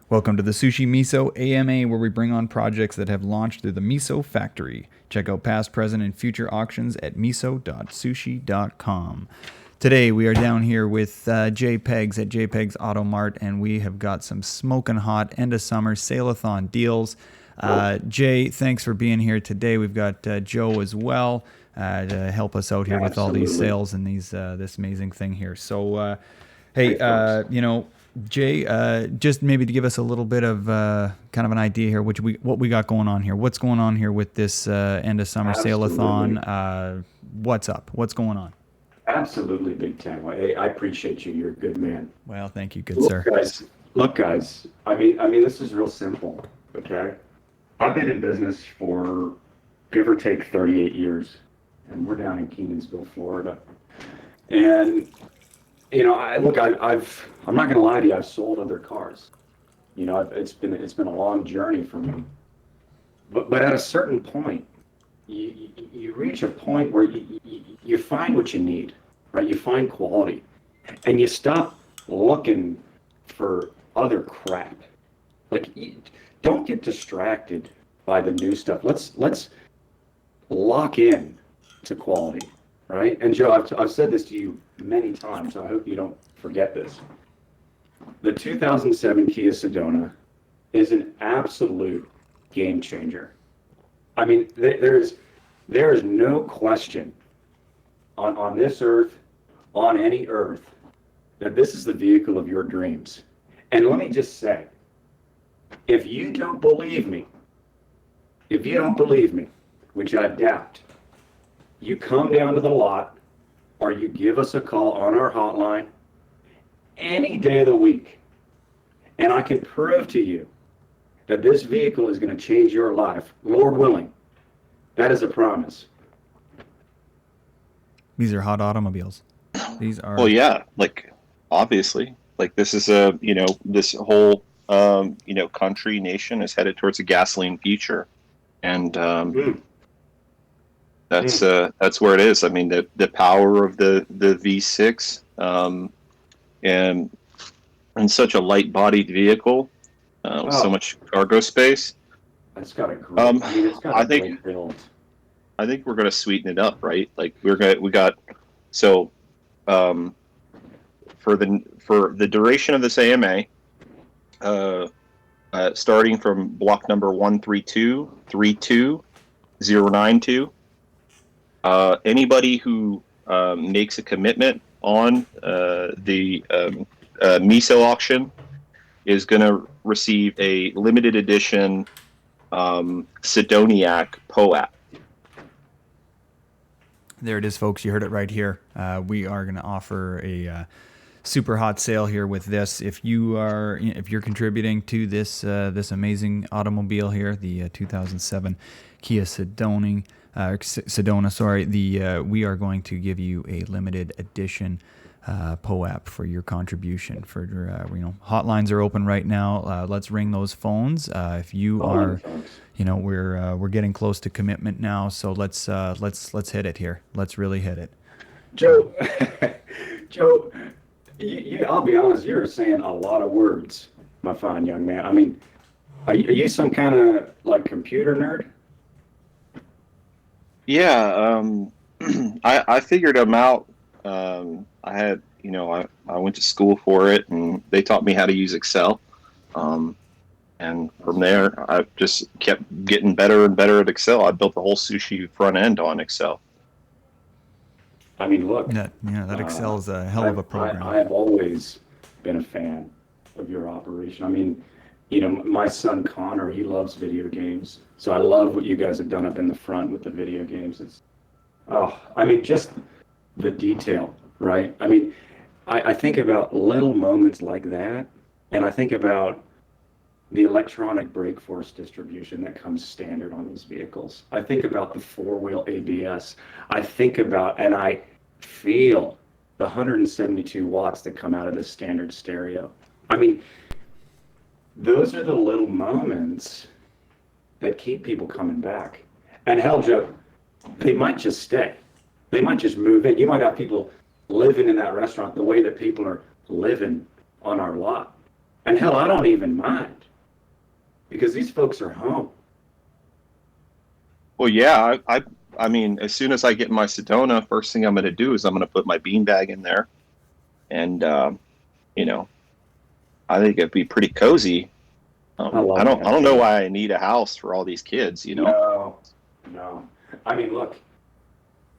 Welcome to the Sushi MISO AMA, where we bring on projects that have launched through the MISO factory. Check out past, present, and future auctions at miso.sushi.com. Today we are down here with Jay Pegs at Jay Pegs Auto Mart, and we have got some smoking hot end of summer sale-a-thon deals. Jay, thanks for being here today. We've got Joe as well to help us out here with all these sales and these this amazing thing here. So, hey, Jay, just maybe to give us a little bit of kind of an idea here, what we got going on here. What's going on here with this end of summer sale-a-thon? What's up? What's going on? Absolutely, Big Ten. Hey, I appreciate you. You're a good man. Well, thank you, good sir. Look, guys. I mean, this is real simple. Okay, I've been in business for give or take 38 years, and we're down in Kenansville, Florida. And I'm not going to lie to you. I've sold other cars. It's been a long journey for me. But at a certain point, you reach a point where you find what you need, right? You find quality, and you stop looking for other crap. Like, don't get distracted by the new stuff. Let's lock in to quality, right? And Joe, I've said this to you many times, so I hope you don't forget this. The 2007 Kia Sedona is an absolute game changer. I mean, there is no question on this earth, on any earth, that this is the vehicle of your dreams. And let me just say, if you don't believe me, which I doubt, you come down to the lot or you give us a call on our hotline any day of the week, and I can prove to you that this vehicle is going to change your life, Lord willing. That is a promise. These are hot automobiles. These are. Well, yeah, like obviously, like this is this whole country, nation is headed towards a gasoline future, and that's where it is. I mean, the power of the V6 and such a light-bodied vehicle with so much cargo space. It's got a great. Great build. I think we're going to sweeten it up, right? Like for the duration of this AMA, starting from block number 132-32092, anybody who makes a commitment on the MISO auction is going to receive a limited edition Sedoniac POAP. There it is, folks. You heard it right here. We are going to offer a super hot sale here with this. If you're contributing to this amazing automobile here, the 2007 Kia Sedona, we are going to give you a limited edition POAP for your contribution. For hotlines are open right now. Let's ring those phones. If you are, we're getting close to commitment now, so let's hit it here. Let's really hit it. Joe, I'll be honest. You're saying a lot of words, my fine young man. I mean, are you some kind of like computer nerd? Yeah, I figured them out. I had, I went to school for it, and they taught me how to use Excel. And from there, I just kept getting better and better at Excel. I built the whole sushi front end on Excel. I mean, look. That Excel is a hell of a program. I have always been a fan of your operation. I mean, my son Connor, he loves video games. So I love what you guys have done up in the front with the video games. Just the detail, right? I mean, I think about little moments like that, and I think about the electronic brake force distribution that comes standard on these vehicles. I think about the four-wheel ABS. I think about, and I feel the 172 watts that come out of the standard stereo. I mean, those are the little moments that keep people coming back. And hell, Joe, they might just stay. They might just move in. You might have people living in that restaurant the way that people are living on our lot. And hell, I don't even mind. because these folks are home. Well, yeah, I mean, as soon as I get my Sedona, first thing I'm going to do is I'm going to put my beanbag in there, and you know, I think it'd be pretty cozy. I I love don't, I that, don't know Joe. why I need a house for all these kids. No, no. I mean, look,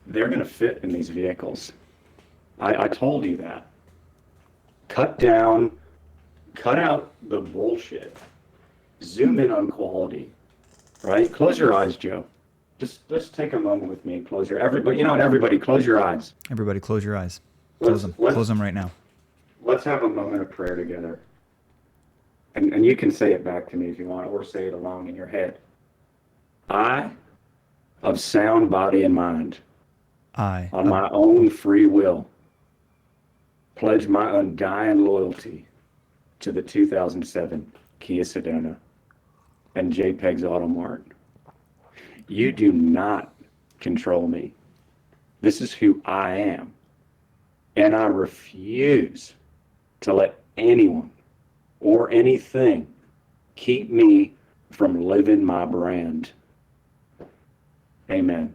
they're going to fit in these vehicles. I told you that. Cut down, cut out the bullshit. Zoom in on quality, right? Close your eyes, Joe. Just take a moment with me and close your everybody. You know what? Everybody, close your eyes. Everybody, close your eyes. Close them. Close them right now. Let's have a moment of prayer together. And you can say it back to me if you want, or say it along in your head. I, of sound body and mind, on my own free will, pledge my undying loyalty to the 2007 Kia Sedona and Jay Pegs Auto Mart. You do not control me. This is who I am. And I refuse to let anyone or anything keep me from living my brand. Amen.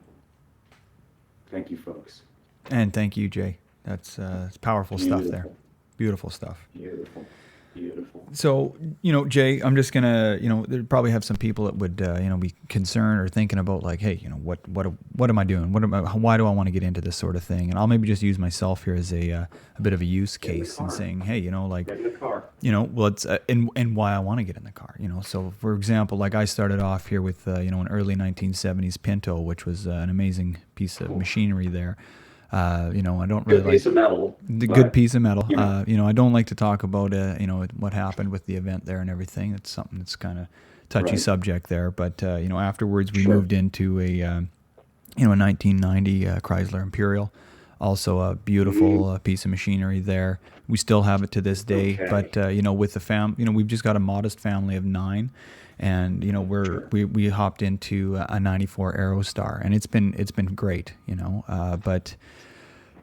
Thank you, folks. And thank you, Jay. That's powerful stuff there. Beautiful stuff. Beautiful. Beautiful. So, Jay, I'm just gonna, there'd probably have some people that would, be concerned or thinking about like, hey, what am I doing? Why do I want to get into this sort of thing? And I'll maybe just use myself here as a bit of a use case and saying, hey, like, Get in the car. well, it's and why I want to get in the car. So for example, like I started off here with, an early 1970s Pinto, which was an amazing piece of machinery there. I don't really Good piece of metal. the good piece of metal. Yeah. I don't like to talk about, what happened with the event there and everything. It's something that's kind of touchy Right. subject there. But, afterwards we Sure. moved into a 1990 Chrysler Imperial, also a beautiful piece of machinery there. We still have it to this day, Okay. but, with the we've just got a modest family of 9. And we hopped into a '94 Aerostar, and it's been great, but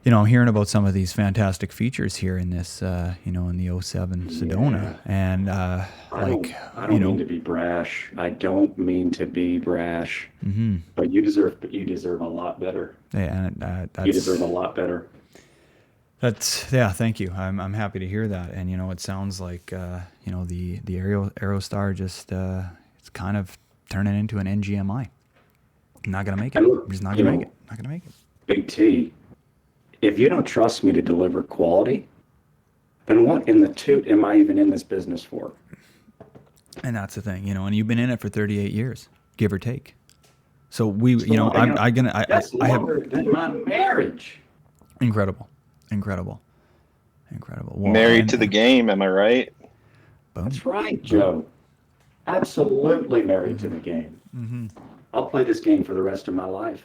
I'm hearing about some of these fantastic features here in this, in the '07 Sedona, and I don't mean to be brash. I don't mean to be brash. Mm-hmm. But you deserve a lot better. And that's, You deserve a lot better. Thank you. I'm happy to hear that. And it sounds like the Aerostar just it's kind of turning into an NGMI. Not gonna make it. And look, Just not gonna make it. Not gonna make it. Big T, if you don't trust me to deliver quality, then what in the toot am I even in this business for? And that's the thing, and you've been in it for 38 years, give or take. So we, So, that's I have longer than my marriage. incredible. Well, Married to the game, am I right? Boom. That's right, Joe. Absolutely married to the game. Mm-hmm. I'll play this game for the rest of my life.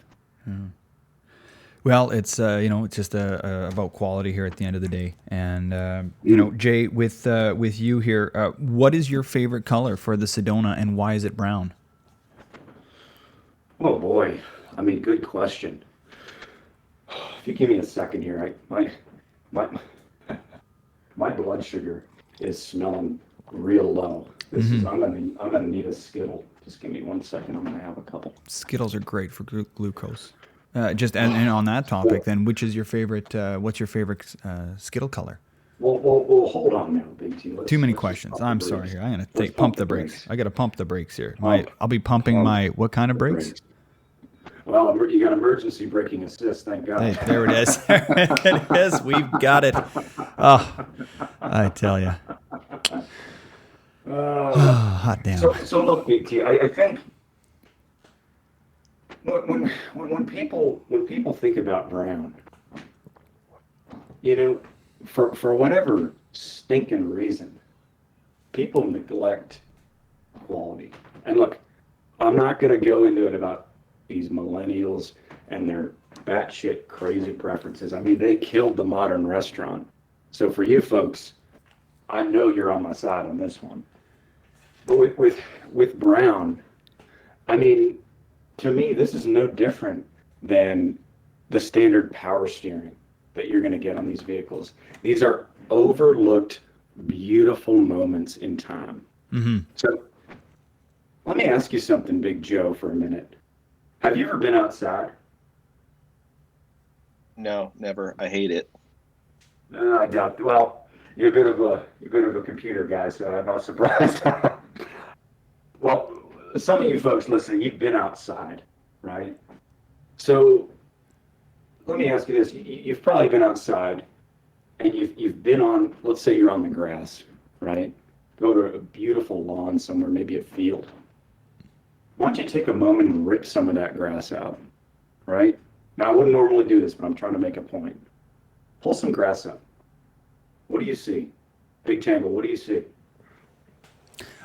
Well, it's it's just about quality here at the end of the day. And Jay, with you here, what is your favorite color for the Sedona, and why is it brown? Oh boy, I mean, good question. If you give me a second here, my blood sugar is smelling real low. I'm gonna need a Skittle. Just give me 1 second. I'm gonna have a couple. Skittles are great for glucose. And on that topic, then, which is your favorite? What's your favorite Skittle color? Well, hold on now, Big T. Too many Let's just questions. pump the I'm brakes. sorry here. I'm gonna Let's pump the brakes. I gotta pump the brakes here. Pump. I'll be pumping Pump my what kind of the brakes? Well, you got emergency braking assist, thank God. Hey, there it is. There it is. We've got it. Oh, I tell you. Hot damn. So look, Big T, I think when people think about brown, for whatever stinking reason, people neglect quality. And look, I'm not going to go into it about these millennials and their batshit crazy preferences. I mean, they killed the modern restaurant. So for you folks, I know you're on my side on this one. But with brown, I mean, to me, this is no different than the standard power steering that you're going to get on these vehicles. These are overlooked, beautiful moments in time. Mm-hmm. So Let me ask you something, Big Joe, for a minute. Have you ever been outside? No, never. I hate it. I doubt. Well, you're a bit of a computer guy, so I'm not surprised. Well, some of you folks listening, you've been outside, right? So let me ask you this: you've probably been outside, and you've been on. Let's say you're on the grass, right? Go to a beautiful lawn somewhere, maybe a field. Why don't you take a moment and rip some of that grass out, right? Now, I wouldn't normally do this, but I'm trying to make a point. Pull some grass up. What do you see? Big Tangle, what do you see?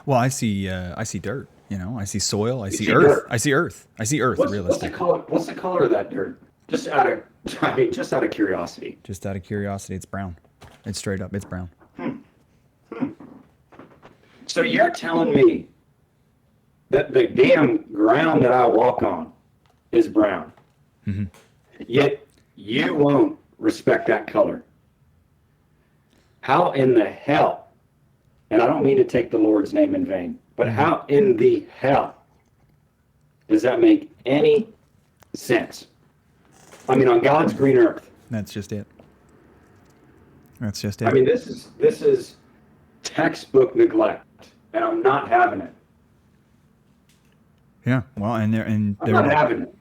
Well, I see dirt. I see soil. I see see earth. dirt. I see earth. I see earth. What's the Realistically, color? What's the color of that dirt? Just out of curiosity. just out of curiosity, it's brown. It's straight up. It's brown. So you're telling me that the damn ground that I walk on is brown, yet you won't respect that color? How in the hell, and I don't mean to take the Lord's name in vain, but how in the hell does that make any sense? I mean, on God's green earth. That's just it. That's just it. I mean, this is textbook neglect, and I'm not having it. Yeah. Well, and I'm not having it.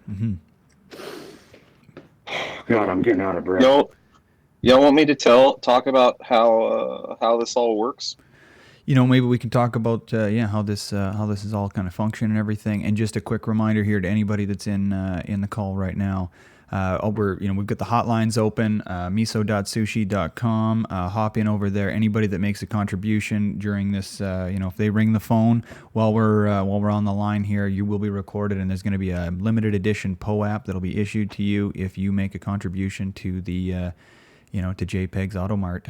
God, I'm getting out of breath. Y'all want me to talk about how this all works? Maybe we can talk about how this is all kind of function and everything. And just a quick reminder here to anybody that's in the call right now. We've got the hotlines open, miso.sushi.com. Hop in over there. Anybody that makes a contribution during this, if they ring the phone while we're on the line here, you will be recorded, and there's going to be a limited edition POAP that'll be issued to you if you make a contribution to the, to Jay Pegs Auto Mart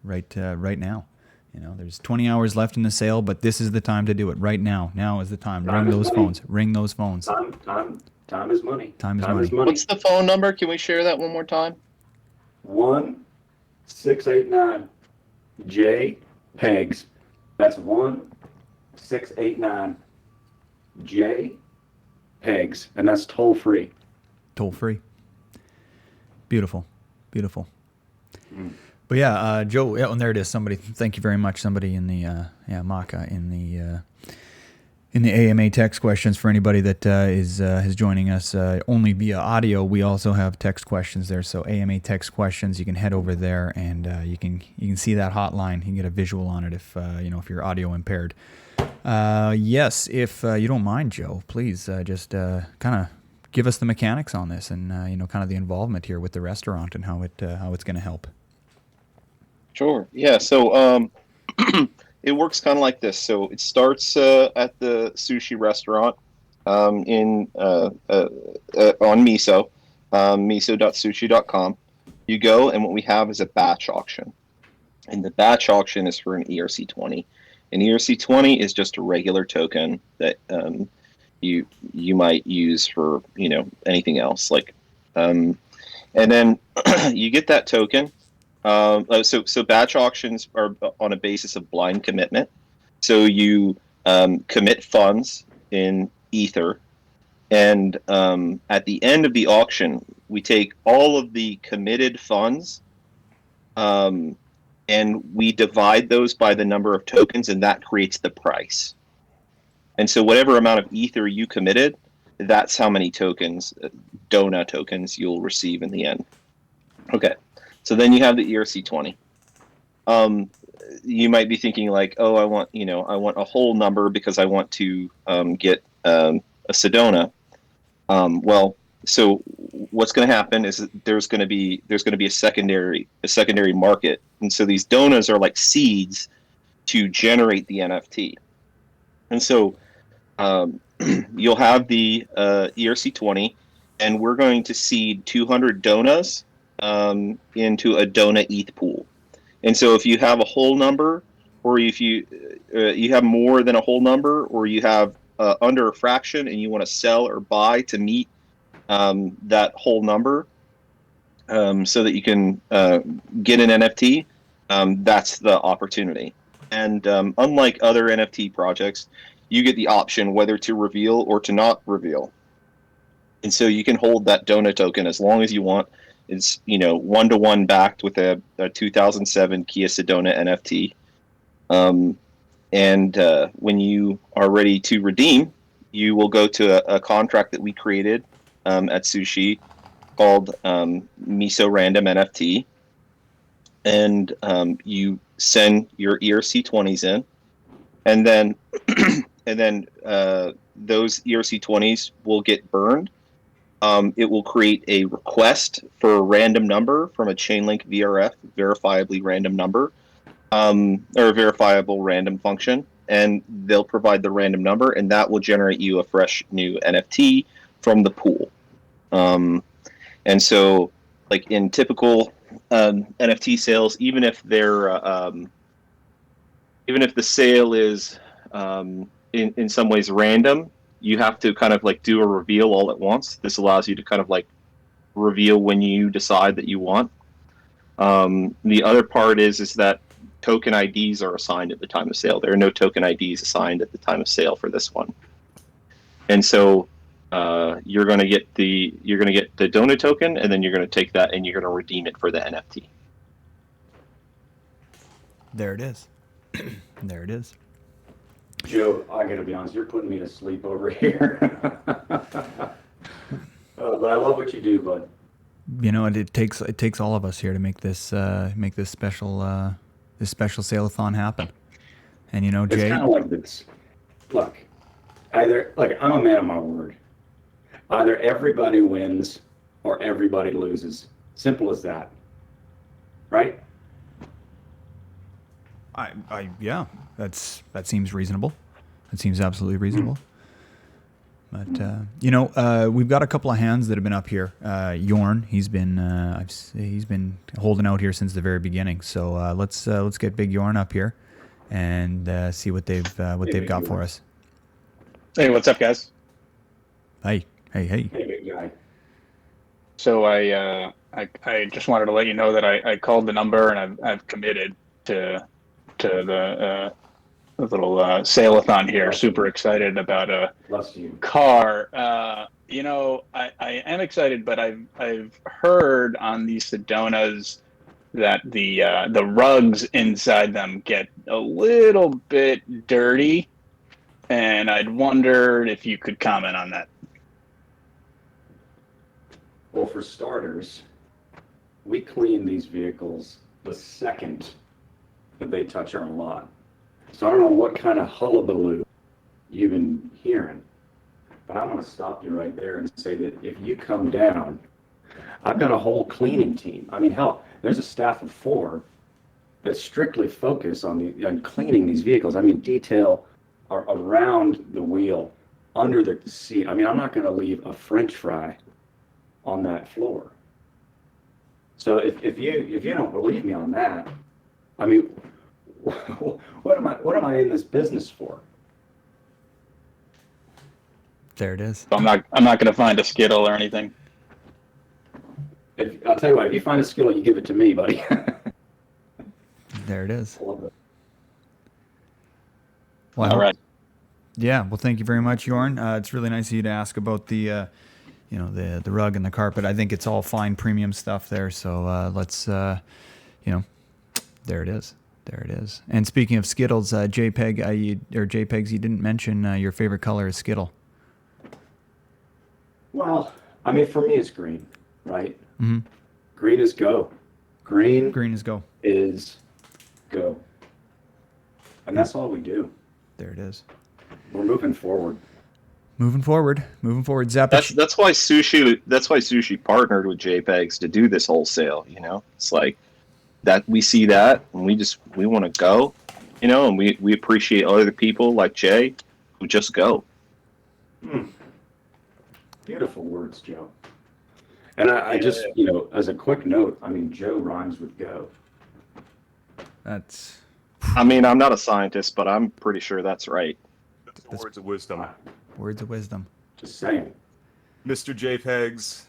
right now. There's 20 hours left in the sale, but this is the time to do it right now. Now is the time. Ring those phones. Ring those phones. Time is money. Time is money. What's the phone number? Can we share that one more time? 1-689 Jay Pegs. That's 1-689 Jay Pegs, and that's toll free. Toll free. Beautiful. But yeah, Joe. Yeah, and there it is. Somebody. Thank you very much. Somebody in the Maka in the AMA text questions for anybody that is joining us only via audio. We also have text questions there. So AMA text questions. You can head over there and you can see that hotline. You can get a visual on it if you're audio impaired. Yes, if you don't mind, Joe, please just kind of give us the mechanics on this and kind of the involvement here with the restaurant and how it's going to help. Sure. Yeah. So it works kind of like this. So it starts at the sushi restaurant on MISO, miso.sushi.com. You go, and what we have is a batch auction. And the batch auction is for an ERC20. An ERC20 is just a regular token that you might use for anything else. And then you get that token. So batch auctions are on a basis of blind commitment. So you commit funds in Ether, and at the end of the auction, we take all of the committed funds, and we divide those by the number of tokens, and that creates the price. And so whatever amount of Ether you committed, that's how many tokens, Dona tokens, you'll receive in the end. Okay. So then you have the ERC20. You might be thinking like, oh, I want a whole number because I want to get a Sedona. So what's going to happen is that there's going to be a secondary market, and so these donas are like seeds to generate the NFT. And so you'll have the ERC20, and we're going to seed 200 donas into a Dona ETH pool. And so if you have a whole number, or if you have more than a whole number, or you have under a fraction and you want to sell or buy to meet that whole number, so that you can get an NFT, that's the opportunity. And unlike other NFT projects, you get the option whether to reveal or to not reveal. And so you can hold that donut token as long as you want. It's, 1-to-1 backed with a 2007 Kia Sedona NFT. And when you are ready to redeem, you will go to a contract that we created at Sushi called MISO Random NFT. And you send your ERC20s in. And then those ERC20s will get burned. It will create a request for a random number from a Chainlink VRF, verifiably random number, or a verifiable random function, and they'll provide the random number, and that will generate you a fresh new NFT from the pool. And so, like in typical NFT sales, even if the sale is in some ways random, you have to kind of like do a reveal all at once. This allows you to kind of like reveal when you decide that you want. The other part is that token IDs are assigned at the time of sale. There are no token IDs assigned at the time of sale for this one. And so you're going to get the donut token, and then you're going to take that and you're going to redeem it for the NFT. There it is. There it is. Joe, I gotta be honest, you're putting me to sleep over here. But I love what you do, bud. It takes all of us here to make this special saleathon happen. And Jay, It's kind of like this. Look, I'm a man of my word. Either everybody wins or everybody loses. Simple as that. Right? Yeah, that seems reasonable. That seems absolutely reasonable. But we've got a couple of hands that have been up here. Jorn, he's been holding out here since the very beginning. So let's get Big Jorn up here and see what they've got for us. Hey, what's up, guys? Hey. Hey, big guy. So I just wanted to let you know that I called the number and I've committed to the little saleathon here. Super excited about a car. I am excited, but I've heard on these Sedonas that the rugs inside them get a little bit dirty, and I'd wondered if you could comment on that. Well, for starters, we clean these vehicles the second that they touch our lot. So I don't know what kind of hullabaloo you've been hearing, but I want to stop you right there and say that if you come down, I've got a whole cleaning team. I mean, hell, there's a staff of 4 that strictly focus on cleaning these vehicles. I mean, detail around the wheel, under the seat. I mean, I'm not going to leave a French fry on that floor. So if you don't believe me on that, I mean, what am I in this business for? There it is. I'm not going to find a Skittle or anything. I'll tell you what, if you find a Skittle, you give it to me, buddy. There it is. I love it. Well, all right. Yeah. Well, thank you very much, Jorn. It's really nice of you to ask about the rug and the carpet. I think it's all fine premium stuff there. So let's, there it is. There it is. And speaking of Skittles, Jay Pegs, you didn't mention your favorite color is Skittle. Well, I mean, for me, it's green, right? Mm-hmm. Green is go. Green is go. Is go. And that's all we do. There it is. We're moving forward. Moving forward. Zappa. That's why sushi partnered with Jay Pegs to do this wholesale. It's like that we see that and we want to go, and we appreciate other people like Jay who just go. Beautiful words, Joe. And I just, as a quick note, I mean, Joe rhymes with go. That's. I mean, I'm not a scientist, but I'm pretty sure that's right. That's words of wisdom. Words of wisdom. Just saying. Mr. Jay Pegs,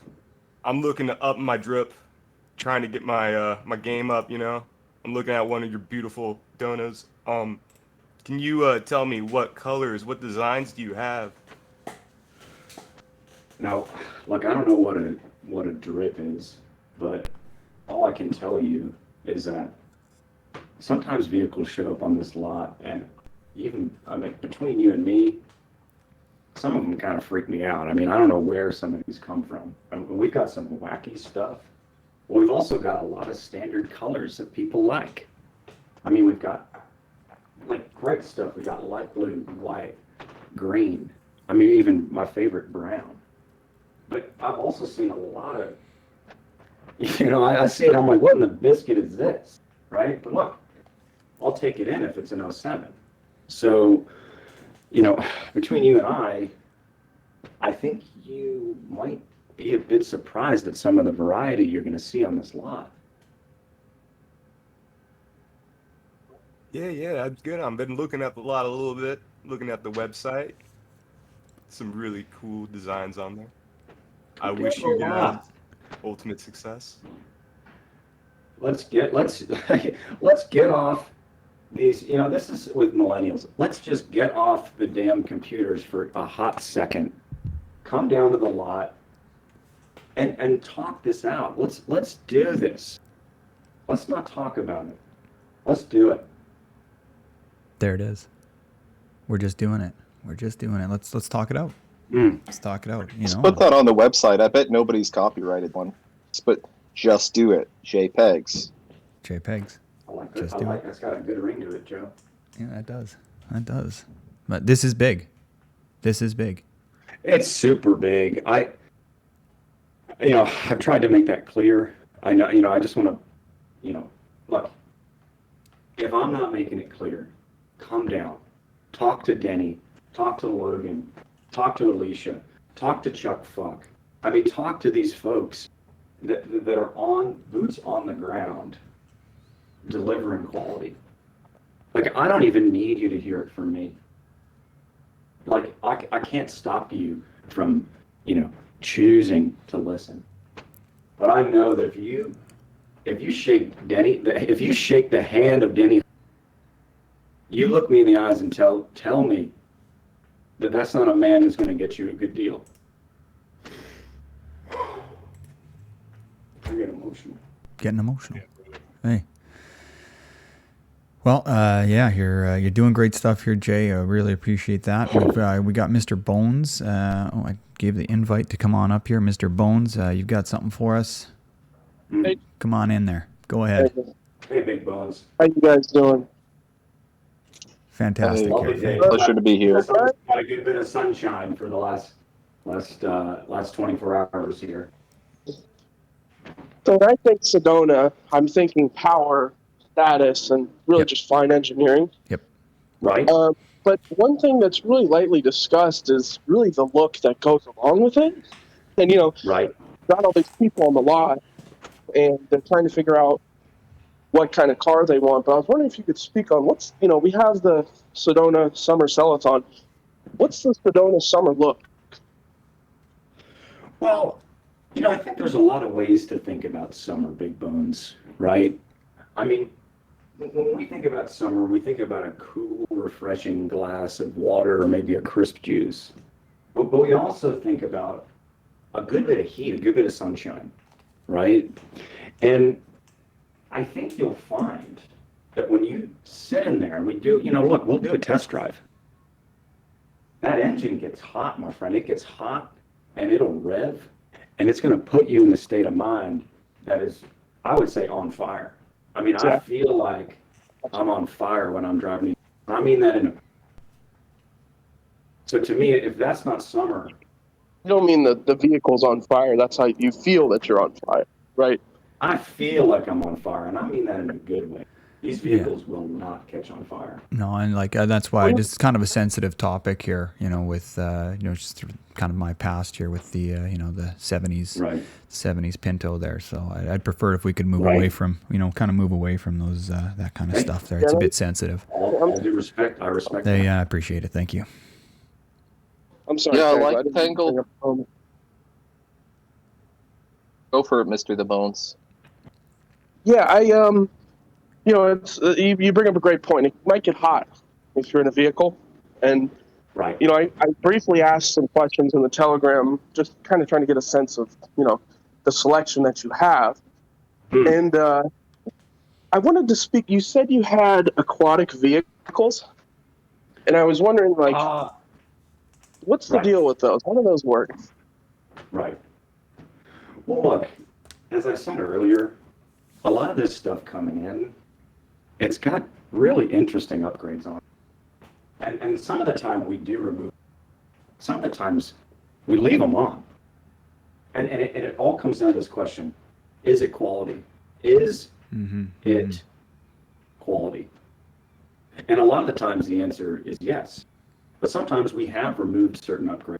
I'm looking to up my drip, trying to get my my game up. I'm looking at one of your beautiful donuts. Can you tell me what colors, what designs do you have? Now, look, I don't know what a drip is, but all I can tell you is that sometimes vehicles show up on this lot, and even, I mean, between you and me, some of them kind of freak me out. I mean, I don't know where some of these come from. I mean, we've got some wacky stuff. Well, we've also got a lot of standard colors that people like. I mean, we've got like great stuff. We got light blue, white, green. I mean, even my favorite, brown. But I've also seen a lot of, I see it, I'm like, what in the biscuit is this? Right? But look, I'll take it in if it's an '07. So, between you and I think you might be a bit surprised at some of the variety you're going to see on this lot. Yeah, that's good. I've been looking at the lot a little bit, looking at the website. Some really cool designs on there. I wish you guys ultimate success. Let's get off these, this is with millennials. Let's just get off the damn computers for a hot second. Come down to the lot and talk this out. Let's do this. Let's not talk about it. Let's do it. There it is. We're just doing it. Let's talk it out. Let's talk it out. Just put that on the website. I bet nobody's copyrighted one. Just do it. Jay Pegs. Jay Pegs. I like that. That's got a good ring to it, Joe. Yeah, that does. But this is big. It's super big. I've tried to make that clear. I know, I just want to, look, if I'm not making it clear, calm down. Talk to Denny. Talk to Logan. Talk to Alicia. Talk to Chuck Fuck. I mean, talk to these folks that are on boots on the ground, delivering quality. Like, I don't even need you to hear it from me. Like, I can't stop you from, choosing to listen. But I know that if you shake the hand of Denny, you look me in the eyes and tell me that that's not a man who's going to get you a good deal. I get emotional. Getting emotional. Hey. Well, you're doing great stuff here, Jay. I really appreciate that. We got Mr. Bones. I gave the invite to come on up here, Mr. Bones. You've got something for us? Hey. Come on in there. Go ahead. Hey, Big Bones. How you guys doing? Fantastic. Lovely day. Pleasure to be here. Got a good bit of sunshine for the last 24 hours here. So when I think Sedona, I'm thinking power, status, and really just fine engineering. Yep. Right. But one thing that's really lightly discussed is really the look that goes along with it. And, Right. got all these people on the lot, and they're trying to figure out what kind of car they want. But I was wondering if you could speak on we have the Sedona Summer Saleathon. What's the Sedona summer look? Well, I think there's a lot of ways to think about summer, Big Bones, right? I mean, when we think about summer, we think about a cool, refreshing glass of water or maybe a crisp juice. But we also think about a good bit of heat, a good bit of sunshine, right? And I think you'll find that when you sit in there and we do, look, we'll do a test drive. That engine gets hot, my friend. It gets hot and it'll rev and it's going to put you in a state of mind that is, I would say, on fire. I mean, I feel like I'm on fire when I'm driving. I mean that so to me, if that's not summer. You don't mean the vehicle's on fire. That's how you feel that you're on fire, right? I feel like I'm on fire, and I mean that in a good way. These vehicles will not catch on fire. No, and that's why it's kind of a sensitive topic here, with just kind of my past here with the the 70s Pinto there. So I'd prefer if we could move away from move away from those that kind of stuff there. It's a bit sensitive. All due respect, I respect that. I appreciate it. Thank you. I'm sorry. Yeah, Craig, like I didn't Tangled. bring up- Go for it, Mr. The Bones. Yeah, it's you bring up a great point. It might get hot, if you're in a vehicle. And Right. I briefly asked some questions in the Telegram, just kind of trying to get a sense of the selection that you have. And I wanted to speak. You said you had aquatic vehicles, and I was wondering, what's the Right. deal with those? How do those work? Right. Well, look, as I said earlier, a lot of this stuff coming in, it's got really interesting upgrades on it. And some of the time we do remove, some of the times we leave them on. And it all comes down to this question: is it quality? Is it quality? And a lot of the times the answer is yes. But sometimes we have removed certain upgrades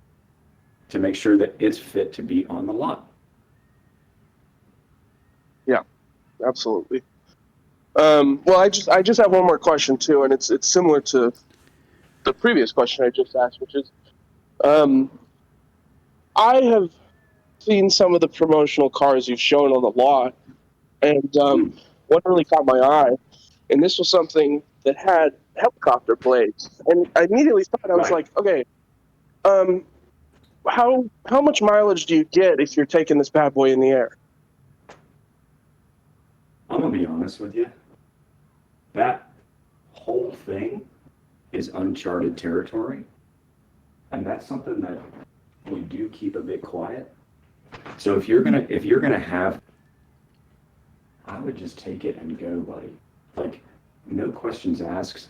to make sure that it's fit to be on the lot. Yeah, absolutely. Well, I just have one more question too, and it's similar to the previous question I just asked, which is, I have seen some of the promotional cars you've shown on the lot, and what really caught my eye, and this was something that had helicopter blades, and I immediately thought, I was like, okay, how much mileage do you get if you're taking this bad boy in the air? I'm gonna be honest with you. That whole thing is uncharted territory, and that's something that we do keep a bit quiet. So if you're gonna have, I would just take it and go, buddy. Like, no questions asked.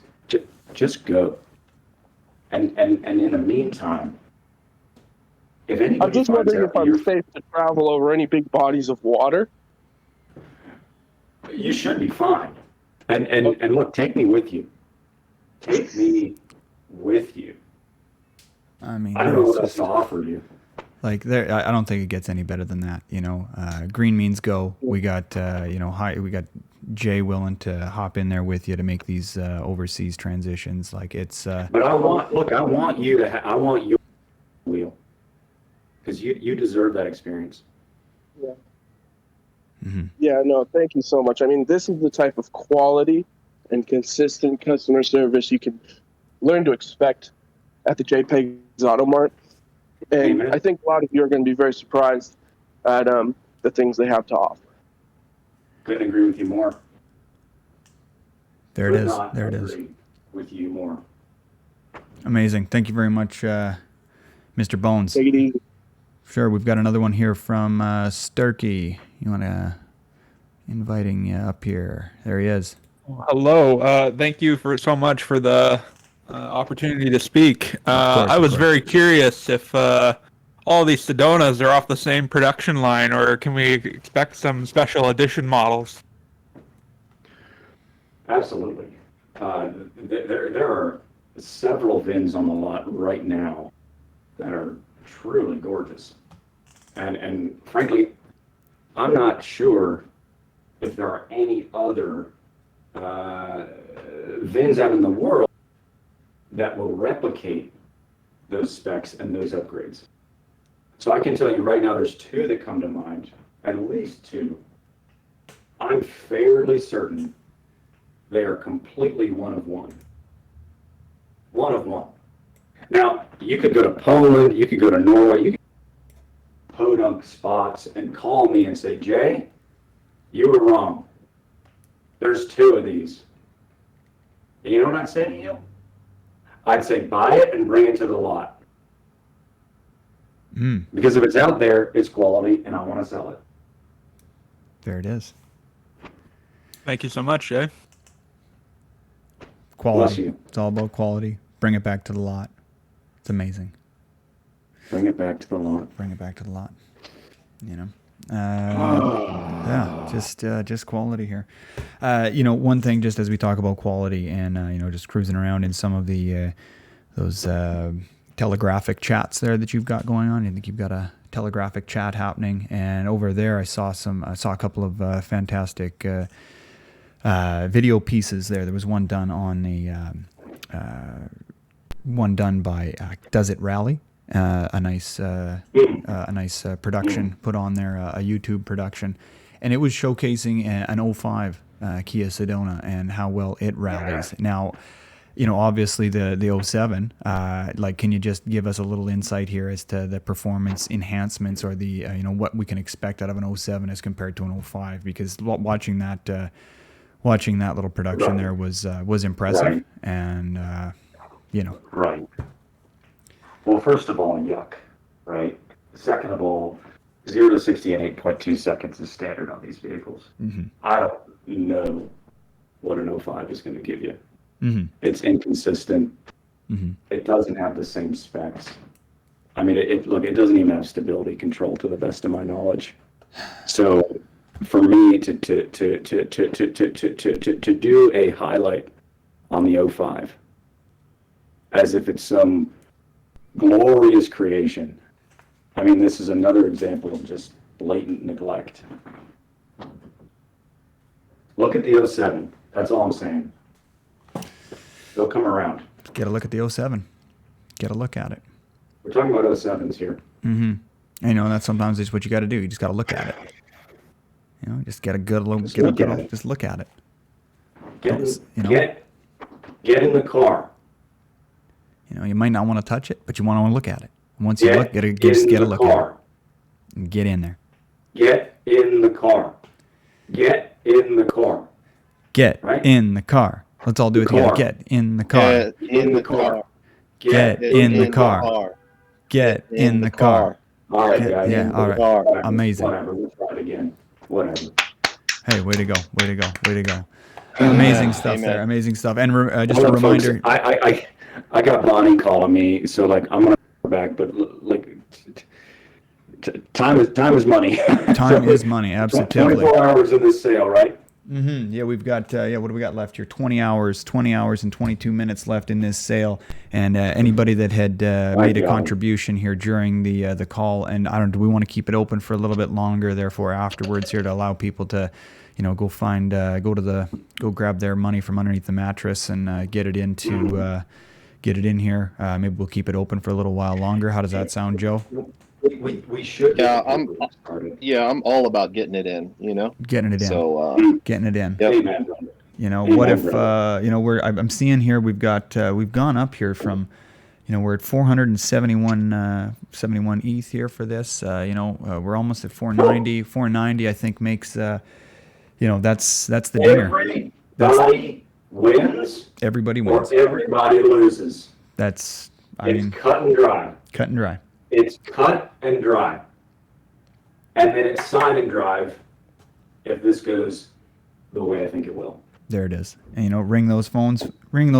Just go. And in the meantime, if anybody I'm just finds wondering out if I'm safe to travel over any big bodies of water. you should be fine. And look, take me with you. Take me with you. I mean, I don't know what else to offer you. like there, I don't think it gets any better than that. Green means go. We got we got Jay willing to hop in there with you to make these overseas transitions. Like it's. But I want you to. I want your wheel, because you deserve that experience. Yeah. Yeah, no, thank you so much. I mean, this is the type of quality and consistent customer service you can learn to expect at the Jay Pegs Auto Mart. And Amen. I think a lot of you are going to be very surprised at the things they have to offer. Couldn't agree with you more. There it Could is. not There it is. agree with you more. Amazing. Thank you very much, Mr. Bones. Take it easy. Sure. We've got another one here from Sturkey. You want to inviting you up here? There he is. Hello. Thank you so much for the opportunity to speak. course, I of was course. very curious if all these Sedonas are off the same production line, or can we expect some special edition models? Absolutely. There are several VINs on the lot right now that are truly gorgeous. And frankly, I'm not sure if there are any other VINs out in the world that will replicate those specs and those upgrades. So I can tell you right now, there's two that come to mind, at least two. I'm fairly certain they are completely one of one. One of one. Now, you could go to Poland, you could go to Norway, you could podunk spots and call me and say, Jay, you were wrong. There's two of these. And you know what I'd say to you? I'd say buy it and bring it to the lot. Because if it's out there, it's quality, and I want to sell it. There it is. Thank you so much, Jay. Quality. Bless you. It's all about quality. Bring it back to the lot. It's amazing. Bring it back to the lot. Bring it back to the lot. Yeah, just quality here. One thing, just as we talk about quality and just cruising around in some of the those telegraphic chats there that you've got going on. I think you've got a telegraphic chat happening, and over there I saw a couple of fantastic video pieces there. There was one done on one done by Does It Rally. A nice production put on there, a YouTube production, and it was showcasing an 05 Kia Sedona and how well it rallies. Now, obviously the '07. Like, can you just give us a little insight here as to the performance enhancements or the what we can expect out of an '07 as compared to an '05? Because watching that little production there was impressive, Right. and Right. Well, first of all, yuck, right? Second of all, 0 to 60 in 8.2 seconds is standard on these vehicles. Mm-hmm. I don't know what an '05 is going to give you. Mm-hmm. It's inconsistent. Mm-hmm. It doesn't have the same specs. I mean, it doesn't even have stability control to the best of my knowledge. So for me to do a highlight on the '05 as if it's some glorious creation. I mean, this is another example of just blatant neglect. Look at the '07. That's all I'm saying. They'll come around. Get a look at the '07. Get a look at it. We're talking about '07s here. Mm-hmm. That's sometimes it's what you got to do. You just got to look at it. Just get a good look. Just look at it. Get in the car. You might not want to touch it, but you want to look at it. Once you look, just get a look at it. And get in there. Get in the car. Get in the car. Get Right? in the car. Let's all do it together. Get in the car. Get in the car. Get in the car. Get in the car. All right, guys. Yeah, all right. Whatever. Amazing. Whatever. We'll try it again. Whatever. Hey, way to go. Way to go. Way to go. Amazing stuff Amen. there. Amazing stuff. And just Hold a on, folks. reminder. I got Bonnie calling me, so I'm gonna go back. But time is money. Time is money. Absolutely. 24 hours in this sale, right? Mm-hmm. Yeah, we've got what do we got left here? 20 hours and 22 minutes left in this sale. And anybody that had made a contribution here during the call, and do we want to keep it open for a little bit longer? Therefore, afterwards here to allow people to, go grab their money from underneath the mattress and get it in here. Maybe we'll keep it open for a little while longer. How does that sound, Joe? We should. Yeah, I'm all about getting it in. Getting it in. So getting it in. Yep. Amen, brother. What if I'm seeing here we've gone up here from, we're at 471 ETH here for this. We're almost at 490. 490 I think makes that's the dinger. Everybody wins. Everybody wins. Or everybody loses. It's cut and dry. Cut and dry. It's cut and dry. And then it's sign and drive if this goes the way I think it will. There it is. And, ring those phones, folks. Ring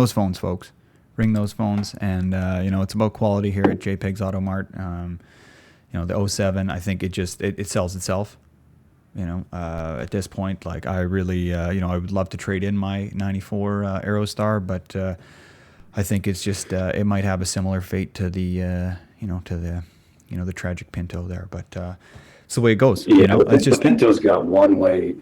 those phones. And, it's about quality here at Jay Pegs Auto Mart. The '07, I think it sells itself. At this point, like I really, I would love to trade in my '94 Aerostar, but I think it's just, it might have a similar fate to the, the tragic Pinto there. But it's the way it goes. The Pinto's got one-way.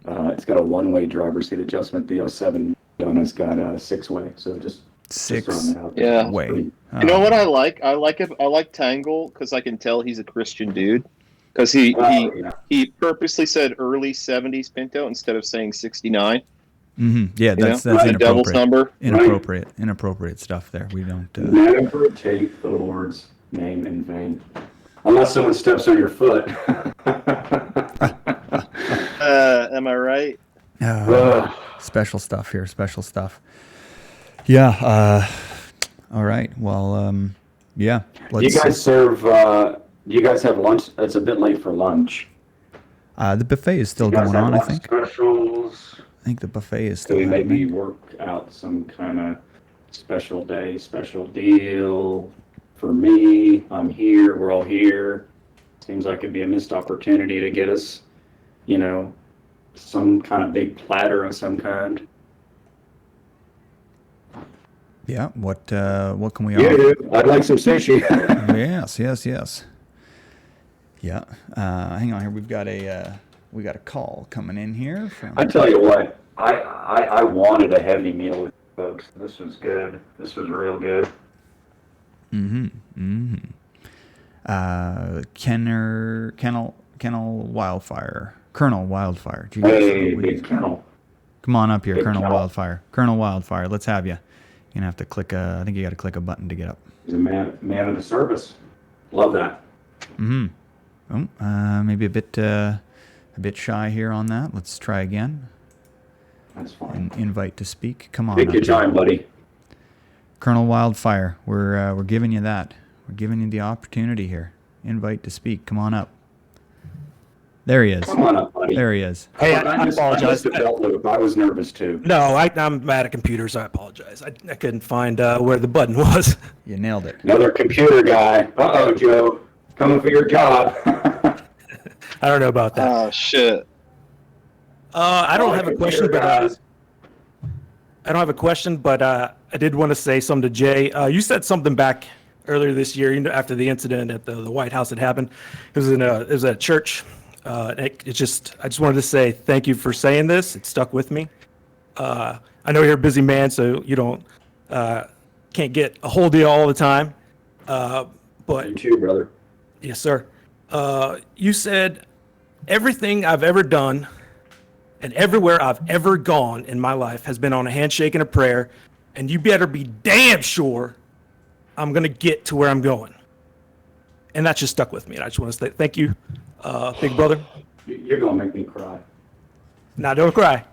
It's got a one-way driver's seat adjustment. The '07 Sedona's got a six-way. So just throwing that out there. Yeah. Way. You know what I like? I like Tangle because I can tell he's a Christian dude. Because he purposely said early '70s Pinto instead of saying '69. Mm-hmm. Yeah, that's inappropriate. Devil's number. Inappropriate stuff there. We don't. Never take the Lord's name in vain, unless someone steps on your foot. Am I right? Special stuff here. Special stuff. Yeah. All right. Well. Yeah. You guys serve. Do you guys have lunch? It's a bit late for lunch. The buffet is still going on, I think. Specials. I think the buffet is still So we happening. maybe work out some kind of special day, special deal. For me, I'm here. We're all here. Seems like it'd be a missed opportunity to get us, some kind of big platter of some kind. Yeah. What can we Yeah, offer? dude. I'd like some sushi. Yes. Yeah. Hang on here. We've got a call coming in here from. I tell you what, I wanted a heavy meal with folks. This was good. This was real good. Colonel Wildfire. Jeez, Hey, big kennel. come on up here, Big Colonel Kennel. Wildfire. Colonel Wildfire, let's have you. You're gonna have to click I think you got to click a button to get up. He's a man of the service. Love that. Mm-hmm. Oh, maybe a bit shy here on that. Let's try again. That's fine. And invite to speak. Come on. Take your time, buddy. Colonel Wildfire, we're giving you that. We're giving you the opportunity here. Invite to speak. Come on up. There he is. Come on up, buddy. There he is. Hey, I apologize. I missed the belt loop. I was nervous too. No, I'm bad at computers. I apologize. I couldn't find where the button was. You nailed it. Another computer guy. Uh-oh, Joe. Coming for your job. I don't know about that. Oh shit. I don't have a question, but I don't have a question, but I did want to say something to Jay. You said something back earlier this year, after the incident at the White House had happened. It was at a church. I just wanted to say thank you for saying this. It stuck with me. I know you're a busy man, so you can't get a hold of you all the time. But You too, brother. yes, sir. You said everything I've ever done and everywhere I've ever gone in my life has been on a handshake and a prayer, and you better be damn sure I'm going to get to where I'm going. And that just stuck with me. And I just want to say thank you, big brother. You're going to make me cry. Now, don't cry.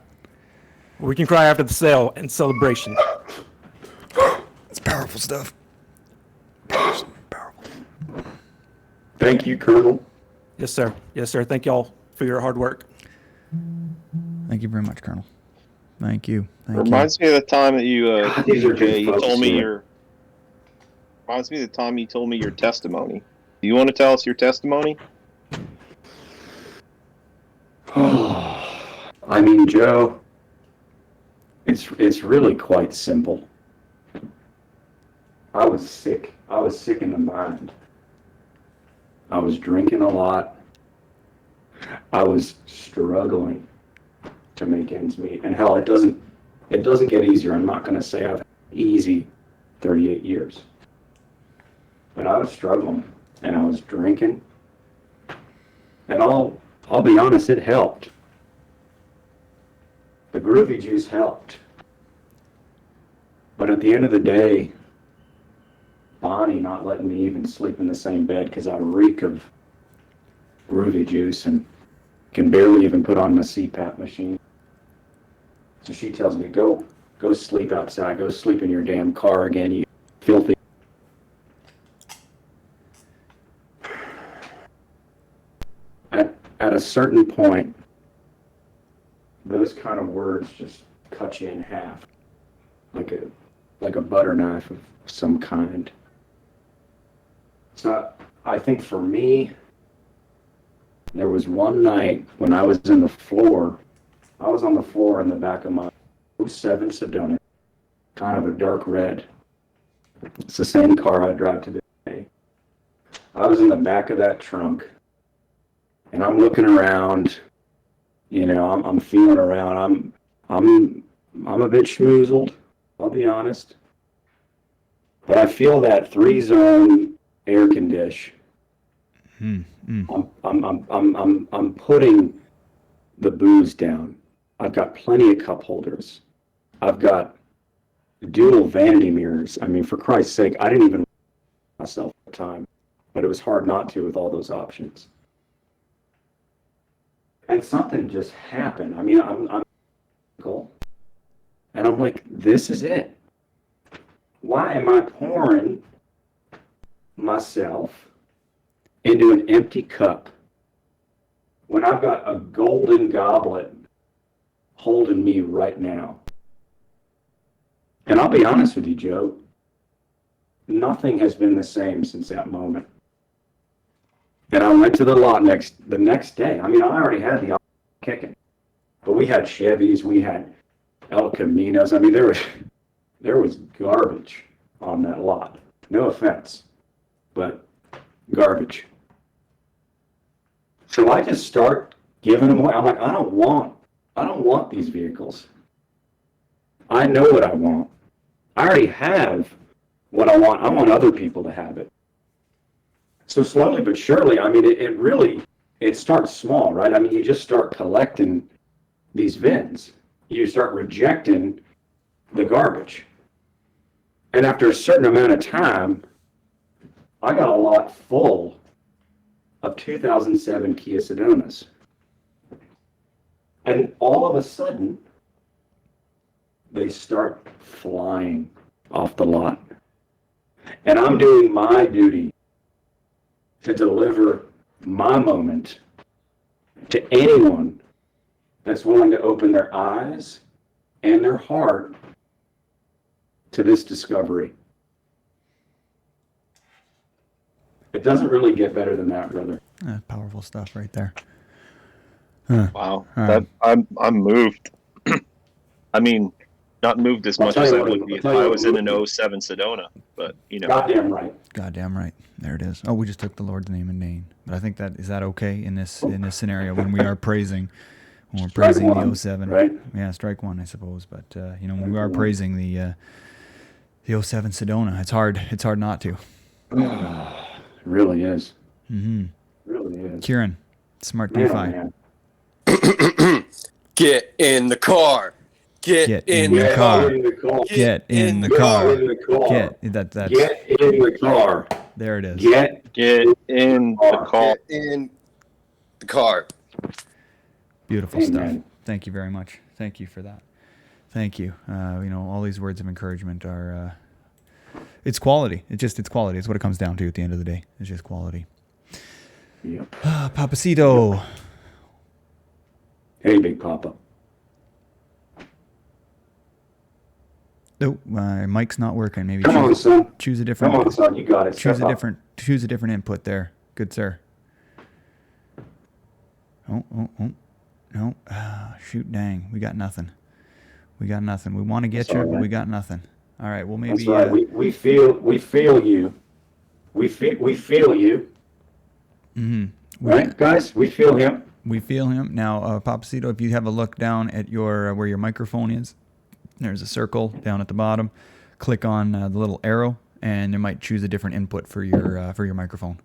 We can cry after the sale and celebration. It's powerful stuff. Powerful. Thank you, Colonel. Yes, sir. Yes, sir. Thank y'all for your hard work. Thank you very much, Colonel. Thank you. Thank you. Reminds me of the time that you, These are Jay, good you folks, told me yeah. your. Reminds me of the time you told me your testimony. Do you want to tell us your testimony? I mean, Joe, it's really quite simple. I was sick. I was sick in the mind. I was drinking a lot. I was struggling to make ends meet. And hell, it doesn't get easier. I'm not going to say I've had easy 38 years. But I was struggling and I was drinking. And I'll be honest, it helped. The groovy juice helped. But at the end of the day, Bonnie not letting me even sleep in the same bed because I reek of groovy juice and can barely even put on my CPAP machine. So she tells me, go sleep outside, go sleep in your damn car again, you filthy. At a certain point, those kind of words just cut you in half, like a butter knife of some kind. So I think for me, there was one night when I was on the floor in the back of my 07 Sedona, kind of a dark red. It's the same car I drive today. I was in the back of that trunk, and I'm looking around. You know, I'm feeling around. I'm a bit schmoozled, I'll be honest. But I feel that 3-zone air condition. I'm putting the booze down. I've got plenty of cup holders. I've got dual vanity mirrors. I mean, for Christ's sake, I didn't even myself at the time, but it was hard not to with all those options. And something just happened. I mean, I'm and I'm like, this is it. Why am I pouring myself into an empty cup when I've got a golden goblet holding me right now? And I'll be honest with you, Joe, nothing has been the same since that moment. And I went to the lot the next day. I mean, I already had the kicking, but we had Chevys, we had El Caminos. I mean, there was garbage on that lot. No offense, but garbage. So I just start giving them away. I'm like, I don't want these vehicles. I know what I want. I already have what I want. I want other people to have it. So slowly but surely, I mean, it starts small, right? I mean, you just start collecting these VINs. You start rejecting the garbage. And after a certain amount of time, I got a lot full of 2007 Kia Sedonas. And all of a sudden, they start flying off the lot. And I'm doing my duty to deliver my moment to anyone that's willing to open their eyes and their heart to this discovery. It doesn't really get better than that, brother. Powerful stuff right there. Wow, that I'm moved. I mean, not moved as much as I would be if I was in an '07 Sedona, but you know. Goddamn right. Goddamn right. There it is. Oh, we just took the Lord's name in vain. But I think that is that okay in this scenario when we are praising the '07. Right? Yeah, strike one, I suppose. But when we are praising the '07 Sedona, it's hard not to. It really is. Mm-hmm. Really is. Kieran, Smart DeFi. Man. Get in the car. Get in the car. Get in the car. Get in the car. There it is. Get in the car. Get in the car. Beautiful Amen. stuff. Thank you very much. Thank you for that. Thank you. All these words of encouragement are it's quality. It's quality. It's what it comes down to at the end of the day. It's just quality. Yep. Papacito. Hey, Big Papa. Oh, my mic's not working. Maybe Come on, son. choose a different. Come on, son. You got it. Choose Step a up. different input there. Good sir. Oh. No. Shoot, dang. We got nothing. We want to get you, but we got nothing. All right. Well, maybe. That's right. We feel you. We feel you. Mm-hmm. Right, guys? We feel him. We feel him. Now, Papacito, if you have a look down at your where your microphone is, there's a circle down at the bottom. Click on the little arrow, and it might choose a different input for your microphone.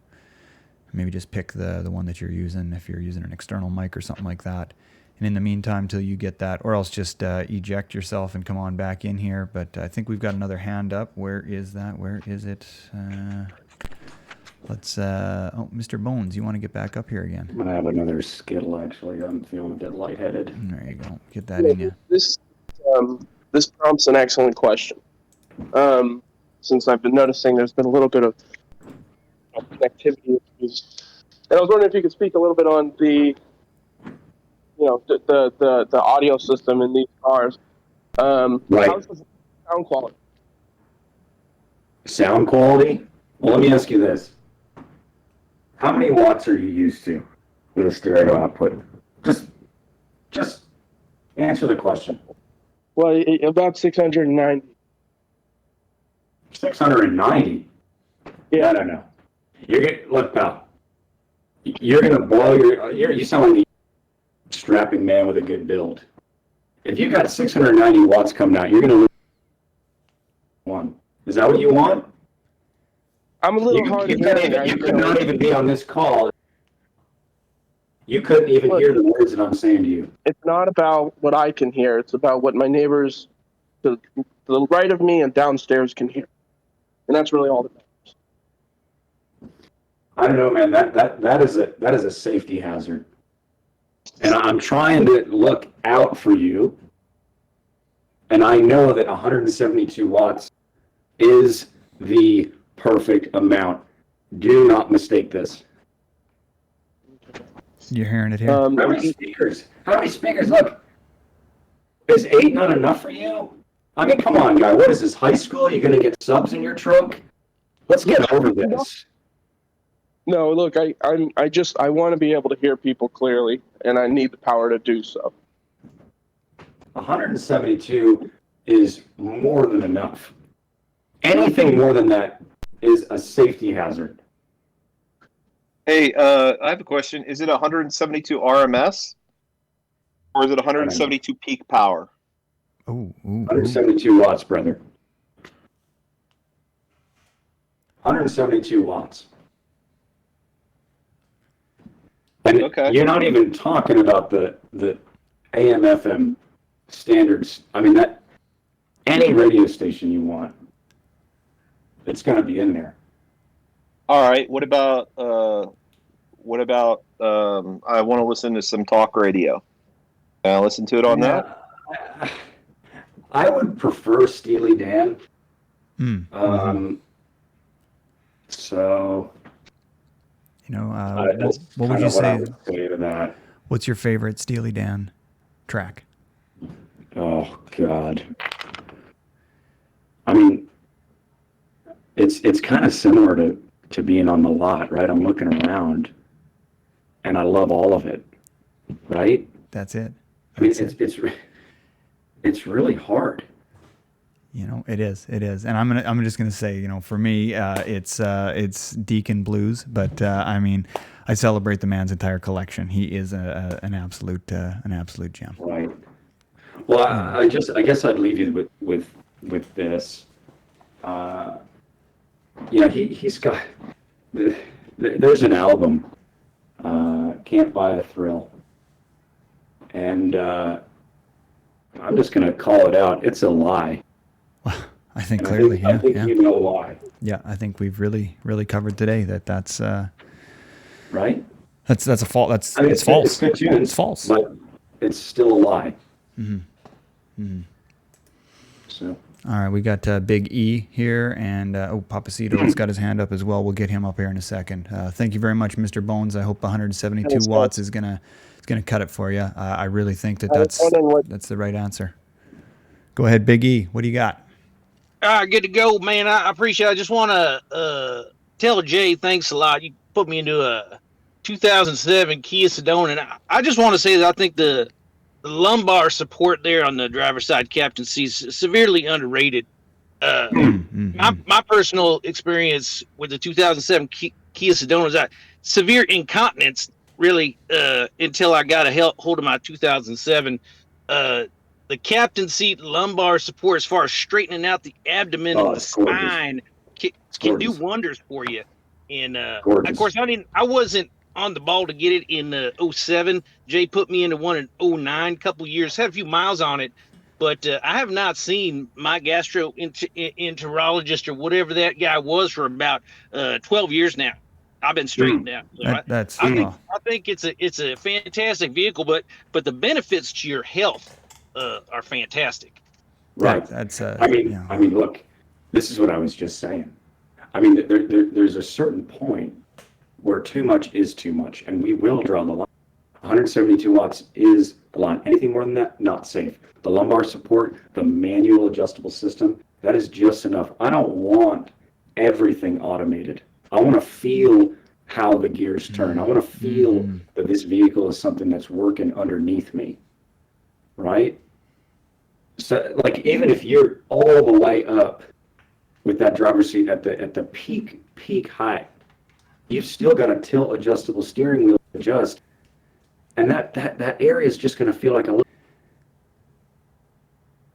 Maybe just pick the one that you're using if you're using an external mic or something like that. And in the meantime, till you get that, or else just eject yourself and come on back in here. But I think we've got another hand up. Where is that? Where is it? Let's. Mr. Bones, you want to get back up here again? I'm gonna have another Skittle. Actually, I'm feeling a bit lightheaded. There you go. Get that in you. This prompts an excellent question. Since I've been noticing there's been a little bit of connectivity issues, and I was wondering if you could speak a little bit on the audio system in these cars. Right. How's the sound quality? Sound quality? Well, let me ask you this. How many watts are you used to with a stereo output? Just answer the question. Well, about 690. 690? Yeah. I don't know. Look, pal. You're gonna blow you sound like a strapping man with a good build. If you got 690 watts coming out, you're gonna lose one. Is that what you want? I'm a little hard of hearing. You could not even be on this call. You couldn't even hear the words that I'm saying to you. It's not about what I can hear. It's about what my neighbors to the right of me and downstairs can hear. And that's really all that matters. I don't know, man. That is a safety hazard. And I'm trying to look out for you. And I know that 172 watts is the perfect amount. Do not mistake this. You're hearing it here. How many speakers? Look, is 8 not enough for you? I mean, come on, guy. What is this, high school? You're going to get subs in your trunk? Let's get over this. No, look, I want to be able to hear people clearly, and I need the power to do so. 172 is more than enough. Anything more than that is a safety hazard. Hey, I have a question. Is it 172 RMS or is it 172 peak power? Oh, 172 watts, brother. 172 watts. And Okay. You're not even talking about the AM/FM standards. I mean, that any radio station you want. It's going to be in there. All right. What about I want to listen to some talk radio. Can I listen to it on that? I would prefer Steely Dan. So, what would you say? To that? What's your favorite Steely Dan track? Oh God. I mean, it's kind of similar to being on the lot, right? I'm looking around, and I love all of it, right? That's it. I mean, it's really hard. It is, and I'm just gonna say, for me, it's Deacon Blues, but I mean, I celebrate the man's entire collection. He is an absolute gem. Right. Well, I guess I'd leave you with this. He's got. There's an album, Can't Buy a Thrill, and I'm just gonna call it out. It's a lie. I think clearly, I think you know why. Yeah, I think we've really covered today that's right. That's a fault. It's false. It's good tunes, it's false, but it's still a lie. So. All right, we got Big E here, and Papacito's got his hand up as well. We'll get him up here in a second. Thank you very much, Mr. Bones. I hope 172 watts is gonna cut it for you. I really think that's the right answer. Go ahead, Big E. What do you got? Good to go, man. I appreciate it. I just want to tell Jay thanks a lot. You put me into a 2007 Kia Sedona, and I just want to say that I think the lumbar support there on the driver's side captain seat is severely underrated. My personal experience with the 2007 Kia Sedona was that severe incontinence, really, until I got a hold of my 2007. The captain seat lumbar support, as far as straightening out the abdomen and the spine, can do wonders for you. And of course, I wasn't on the ball to get it in 07. Jay put me into one in 09, couple years, had a few miles on it, but I have not seen my gastroenterologist or whatever that guy was for about 12 years now. I've been straightened out. So I think it's a fantastic vehicle, but the benefits to your health are fantastic. Right. I mean, look, this is what I was just saying. I mean, there's a certain point where too much is too much, and we will draw the line. 172 watts is the line. Anything more than that, not safe. The lumbar support, the manual adjustable system, that is just enough. I don't want everything automated. I want to feel how the gears turn. I want to feel that this vehicle is something that's working underneath me, right? So, like, even if you're all the way up with that driver's seat at the peak height, you've still got a tilt adjustable steering wheel to adjust, and that area is just going to feel like a little.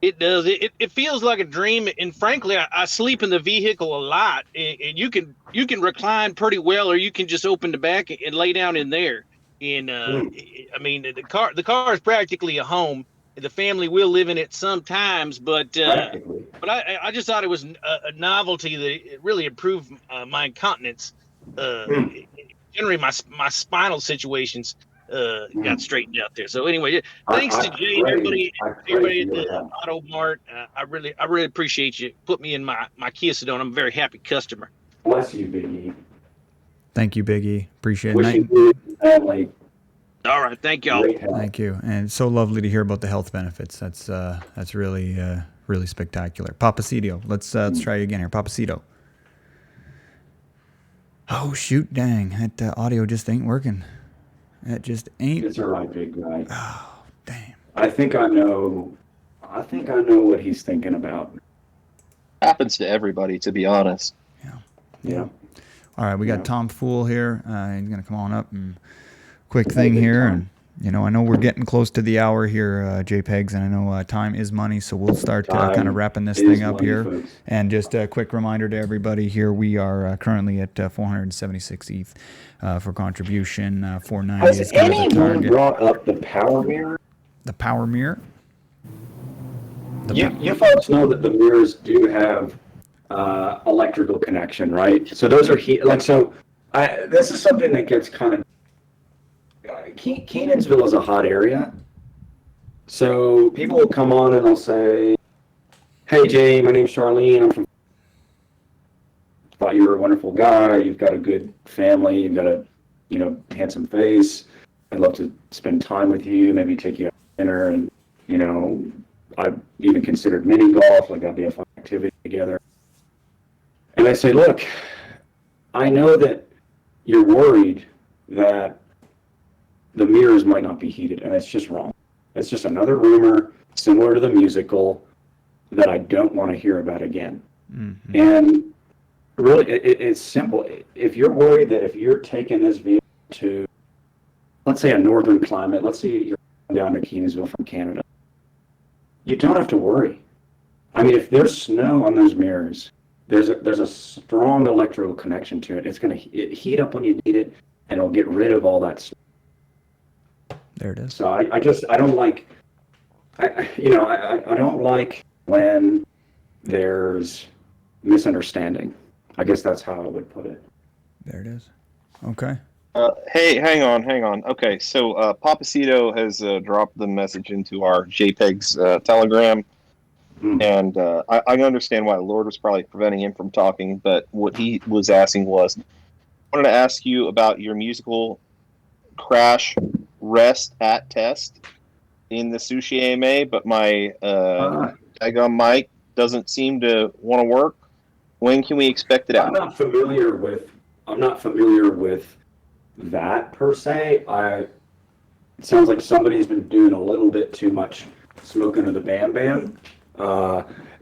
It does. It feels like a dream, and frankly, I sleep in the vehicle a lot. And you can recline pretty well, or you can just open the back and lay down in there. And I mean, the car is practically a home. The family will live in it sometimes, but I just thought it was a novelty that it really improved my incontinence. Generally, my spinal situations got straightened out there. So anyway, thanks to Jay and everybody at the Auto Mart. I really appreciate you. Put me in my Kia Sedona. I'm a very happy customer. Bless you, Biggie. Thank you, Biggie. Appreciate it. All right, thank y'all. Thank you, and it's so lovely to hear about the health benefits. That's really really spectacular. Papacito, let's try again here. Papacito. Oh shoot, dang, that audio just ain't working. It just ain't. It's all right, big guy. Oh, damn. I think I know what he's thinking about. Happens to everybody, to be honest. Yeah. All right, we got Tom Fool here. He's gonna come on up and quick thing here, and I know we're getting close to the hour here, Jay Pegs, and I know time is money, so we'll start kind of wrapping this thing up here. Folks. And just a quick reminder to everybody here, we are currently at 476 ETH for contribution. 490 is kind of the target. Anyone brought up the power mirror? The power mirror? You folks know that the mirrors do have electrical connection, right? So those are this is something that gets kind of Kenansville is a hot area. So people will come on and they'll say, "Hey Jay, my name's Charlene. I'm from. Thought you were a wonderful guy. You've got a good family. You've got a, handsome face. I'd love to spend time with you. Maybe take you out to dinner. And I've even considered mini golf. Like that'd be a fun activity together." And I say, "Look, I know that you're worried that the mirrors might not be heated, and it's just wrong. It's just another rumor similar to the musical that I don't want to hear about again." Mm-hmm. And really, it's simple. If you're worried that if you're taking this vehicle to, let's say, a northern climate, let's say you're down to Kenansville from Canada, you don't have to worry. I mean, if there's snow on those mirrors, there's a strong electrical connection to it. It's going to heat up when you need it, and it'll get rid of all that snow. There it is. So I don't like, I don't like when there's misunderstanding. I guess that's how I would put it. There it is. Okay. Hey, hang on. Okay, so Papacito has dropped the message into our Jay Pegs Telegram, and I understand why Lord was probably preventing him from talking, but what he was asking was, I wanted to ask you about your musical crash rest at test in the Sushi AMA, but my daggone mic doesn't seem to want to work. When can we expect it out? I'm not familiar with that per se. It sounds like somebody's been doing a little bit too much smoking of the bam.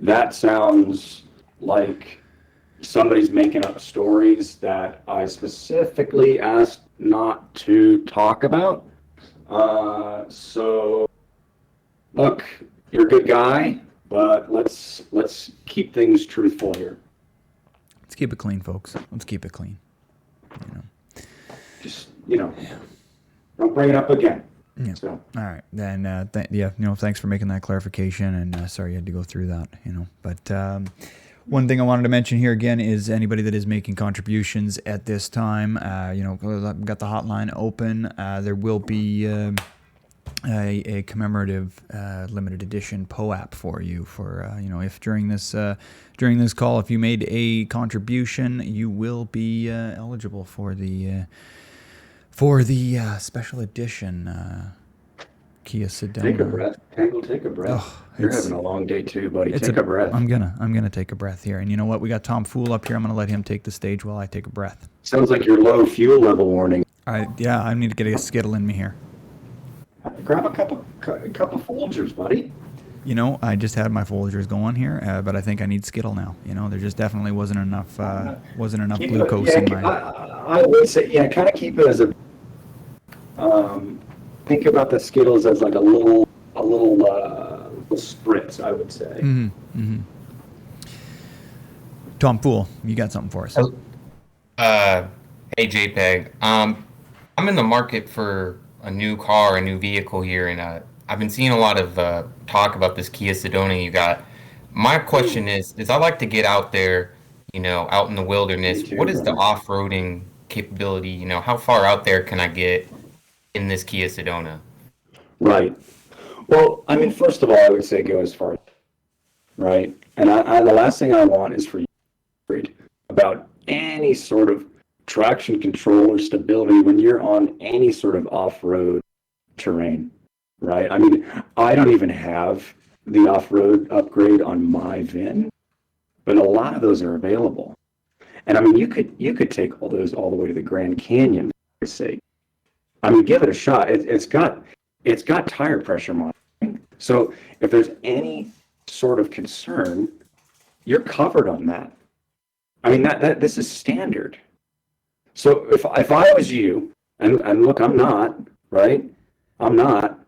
That sounds like somebody's making up stories that I specifically asked not to talk about. So look, you're a good guy, but let's keep things truthful here. Let's keep it clean, folks. Let's keep it clean. Just don't bring it up again. Yeah. So. All right. Then, thanks for making that clarification, and sorry you had to go through that. But one thing I wanted to mention here again is anybody that is making contributions at this time. I've got the hotline open. There will be a commemorative limited edition POAP for you for if during this call, if you made a contribution, you will be eligible for the special edition Kia Sedona. Take a breath, Tangle. Take a breath. Oh, you're having a long day too, buddy. Take a breath. I'm gonna take a breath here, and you know what? We got Tom Fool up here. I'm gonna let him take the stage while I take a breath. Sounds like your low fuel level warning. I need to get a skittle in me here. Grab a cup of Folgers, buddy. I just had my Folgers going here, but I think I need Skittle now. There just definitely wasn't enough glucose in my. I would say, kind of keep it as a. Think about the Skittles as like a little spritz, I would say. Mm-hmm. Mm-hmm. Tom Fool, you got something for us? Hey JPEG, I'm in the market for a new car, a new vehicle here, and I've been seeing a lot of talk about this Kia Sedona you got. My question is I like to get out there, out in the wilderness. What is the off-roading capability? How far out there can I get in this Kia Sedona? Right. Well, I mean, first of all, I would say go as far, right? And I the last thing I want is for you to be worried about any sort of traction control or stability when you're on any sort of off-road terrain, right? I mean, I don't even have the off-road upgrade on my VIN, but a lot of those are available. And I mean, you could take all those all the way to the Grand Canyon, for sake. I mean, give it a shot. It's got tire pressure monitoring. So if there's any sort of concern, you're covered on that. I mean, that this is standard. So if I was you, and look, I'm not, right? I'm not.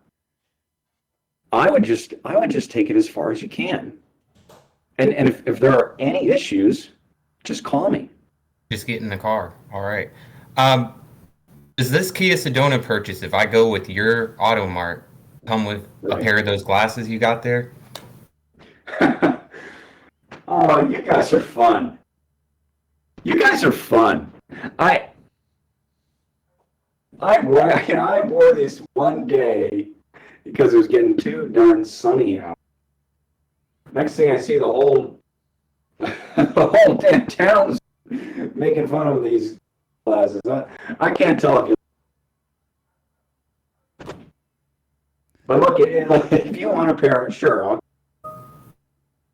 I would just take it as far as you can. And if there are any issues, just call me. Just get in the car. All right. Does this Kia Sedona purchase, if I go with your Auto Mart, come with a pair of those glasses you got there? Oh, you guys are fun. You guys are fun. I wore this one day because it was getting too darn sunny out. Next thing I see, the whole damn town's making fun of these glasses. I can't tell if you. But look, if you want a pair, sure.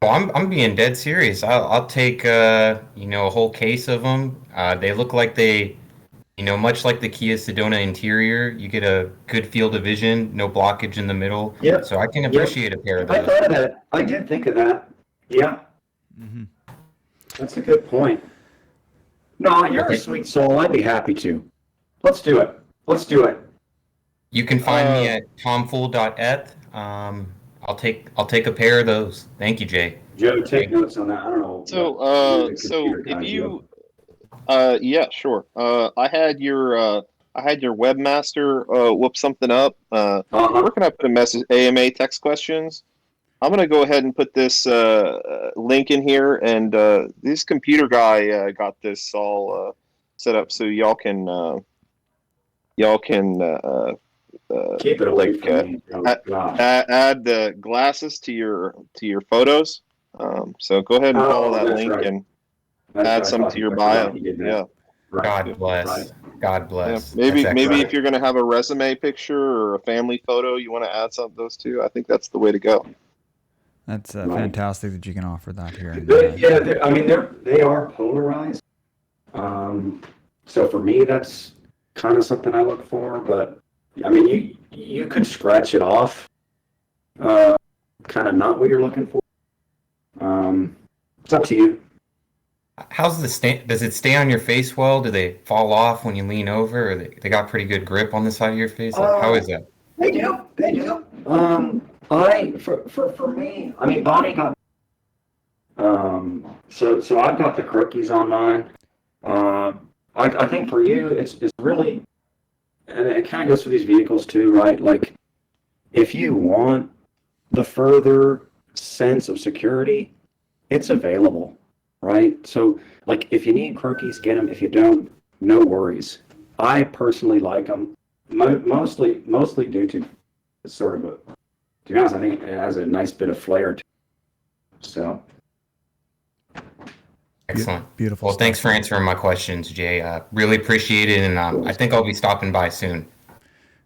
Oh, I'm being dead serious. I'll take a whole case of them. They look like they, much like the Kia Sedona interior. You get a good field of vision, no blockage in the middle. Yep. So I can appreciate a pair of I those. thought of that. I did think of that. Yeah. Mm-hmm. That's a good point. No, you're a sweet soul. I'd be happy to. Let's do it. Let's do it. You can find me at tomfool.eth. I'll take a pair of those. Thank you, Jay. Joe, take notes on that. I don't know. So if you, yeah, sure. I had your webmaster whoop something up. Where can I put a message? AMA text questions. I'm gonna go ahead and put this link in here, and this computer guy got this all set up so y'all can keep it away from me. Add the glasses to your photos. So go ahead and follow that link and add some to your bio. Yeah. God bless. God bless. Yeah. Maybe if you're going to have a resume picture or a family photo, you want to add some of those too. I think that's the way to go. That's fantastic that you can offer that here. They are polarized. So for me, that's kind of something I look for. But I mean, you could scratch it off. Kind of not what you're looking for. It's up to you. How's the stand? Does it stay on your face well? Do they fall off when you lean over? Or they got pretty good grip on the side of your face? How is that? They do. For me, I mean, Bonnie got. So I've got the crookies on mine. I think for you, it's really, and it kind of goes for these vehicles too, right? Like, if you want the further sense of security, it's available, right? So, like, if you need crookies, get them. If you don't, no worries. I personally like them, mostly due to sort of to be honest, I think it has a nice bit of flair to it. So. Excellent. Beautiful. Well, thanks for answering my questions, Jay. Really appreciate it, and I think I'll be stopping by soon.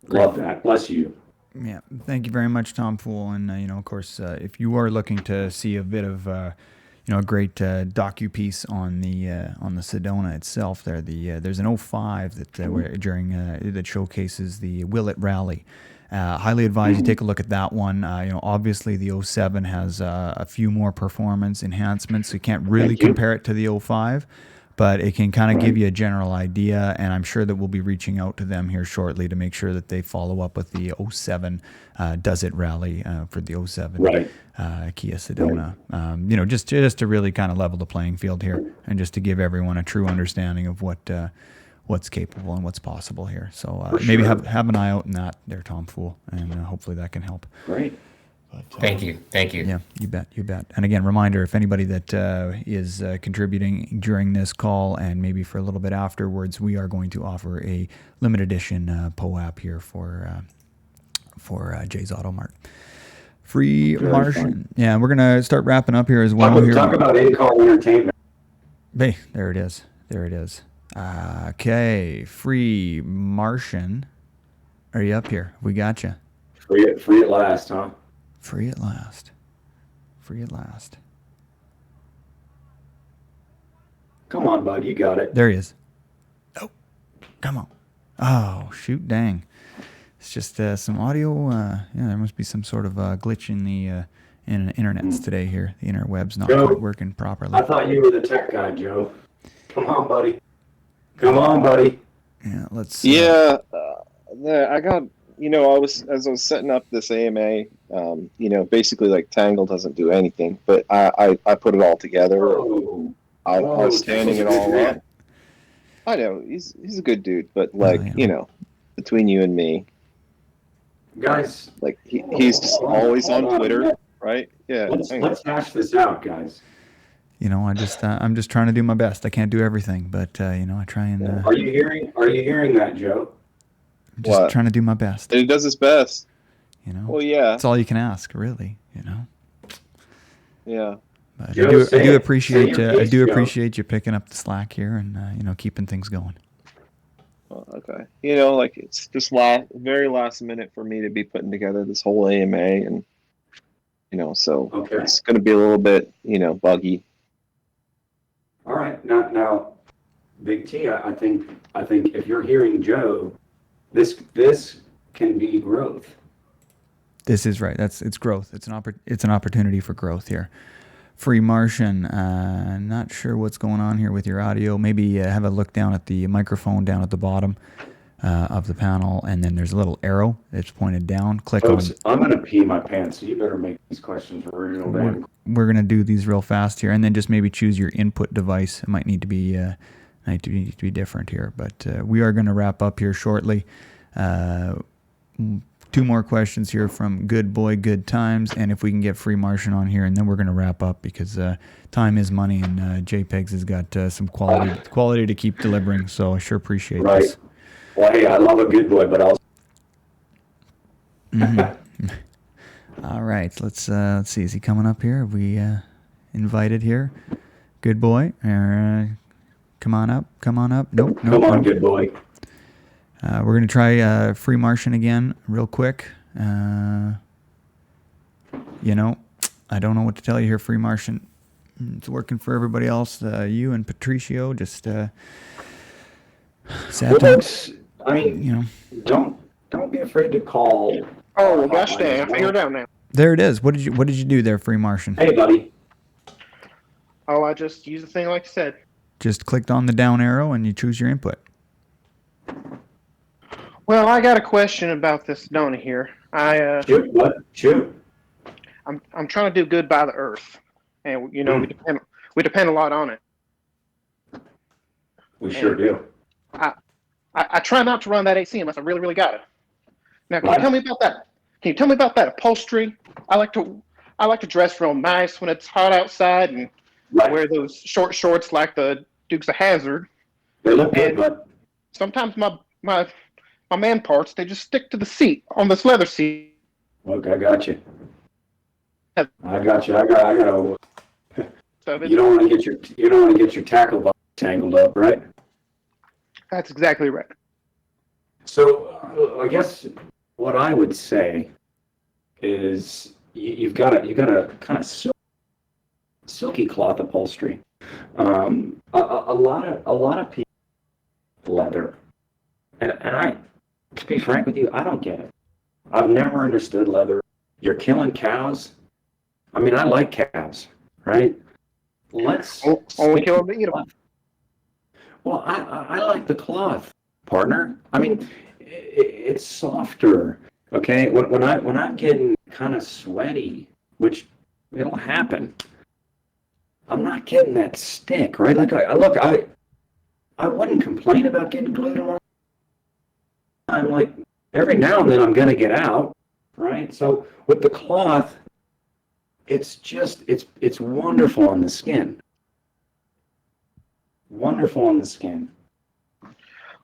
Love that. Bless you. Yeah, thank you very much, Tom Fool. And of course, if you are looking to see a bit of a great docu-piece on the Sedona itself, there's an 05 that showcases the Willet Rally. Highly advise you take a look at that one. Obviously the 07 has a few more performance enhancements, so you can't really compare it to the 05, but it can kind of give you a general idea, and I'm sure that we'll be reaching out to them here shortly to make sure that they follow up with the 07 Does It Rally for the 07 Kia Sedona. Just to really kind of level the playing field here, and just to give everyone a true understanding of what's capable and what's possible here. So maybe have an eye out in that there, Tom Fool, and hopefully that can help. Great. But, Thank you. Yeah, you bet. And again, reminder, if anybody that is contributing during this call and maybe for a little bit afterwards, we are going to offer a limited edition POAP here for Jay's Auto Mart. Free Martian. Yeah, we're going to start wrapping up here as well. Talk about in-car entertainment. Hey, there it is. Okay, Free Martian. Are you up here? We got you. Free at last, huh? Free at last. Come on, bud. You got it. There he is. Oh, come on. Oh, shoot, dang. It's just some audio. There must be some sort of glitch in the internets today here. The interweb's not quite working properly. I thought you were the tech guy, Joe. Come on, buddy. Yeah, let's see. Yeah, I got, as I was setting up this AMA, basically like Tangle doesn't do anything, but I put it all together. I was standing it all up. I know, he's a good dude, but between you and me, guys, like he's just always on Twitter, right? Yeah. Let's hash this out, guys. you know, I'm just trying to do my best. I can't do everything, but you know, I try and. Are you hearing that, Joe? I'm just trying to do my best. And he does his best. You know. Well, yeah. That's all you can ask, really. You know. Yeah. But Joe, I do appreciate say your I piece, do Joe. appreciate you picking up the slack here and you know, keeping things going. Well, okay. You know, like it's just very last minute for me to be putting together this whole AMA, and you know, so Okay. it's going to be a little bit, you know, buggy. All right. Now, Big T, I think if you're hearing Joe, this can be growth. This is right. It's growth. It's an opportunity for growth here. Free Martian. Not sure what's going on here with your audio. Maybe have a look down at the microphone down at the bottom of the panel, and then there's a little arrow that's pointed down. Click Folks, on. I'm gonna pee my pants, so you better make these questions real damn. We're gonna do these real fast here, and then just maybe choose your input device. It might need to be different here, but we are going to wrap up here shortly. 2 more questions here from Good Boy Good Times, and if we can get Free Martian on here, and then we're going to wrap up because time is money, and Jay Pegs has got some quality to keep delivering. So I sure appreciate this. Well, hey, I love a good boy, but I'll. All right, let's see. Is he coming up here? Have we invited here? Good boy. Come on up. Nope. Come on, good boy. We're going to try Free Martian again real quick. You know, I don't know what to tell you here, Free Martian. It's working for everybody else. You and Patricio just sad times. I mean, you know, don't be afraid to call. Oh, well, gosh dang, I figured it out now. There it is. What did you do there, Free Martian? Hey, buddy. Oh, I just used the thing like I said. Just clicked on the down arrow and you choose your input. Well, I got a question about this Sedona here. Shoot, what? Shoot. I'm trying to do good by the earth, and you know we depend a lot on it. We sure do. I try not to run that AC unless I really, really got it. Now, can you tell me about that? Can you tell me about that upholstery? I like to dress real nice when it's hot outside and wear those short shorts like the Dukes of Hazzard. They look good, but sometimes my man parts, they just stick to the seat on this leather seat. Look, I got you. I got. You don't want to get your tackle box tangled up, right? That's exactly right. So I guess what I would say is you've got a kind of silky cloth upholstery. A lot of people leather, and I, to be frank with you, I don't get it. I've never understood leather. You're killing cows. I mean, I like cows, right? Let's only kill them to eat them. Well, I like the cloth, partner. I mean, it's softer. Okay, when I'm getting kind of sweaty, which it'll happen, I'm not getting that stick, right? Like I wouldn't complain about getting glued on. I'm like every now and then I'm gonna get out, right? So with the cloth, it's wonderful on the skin. Wonderful on the skin.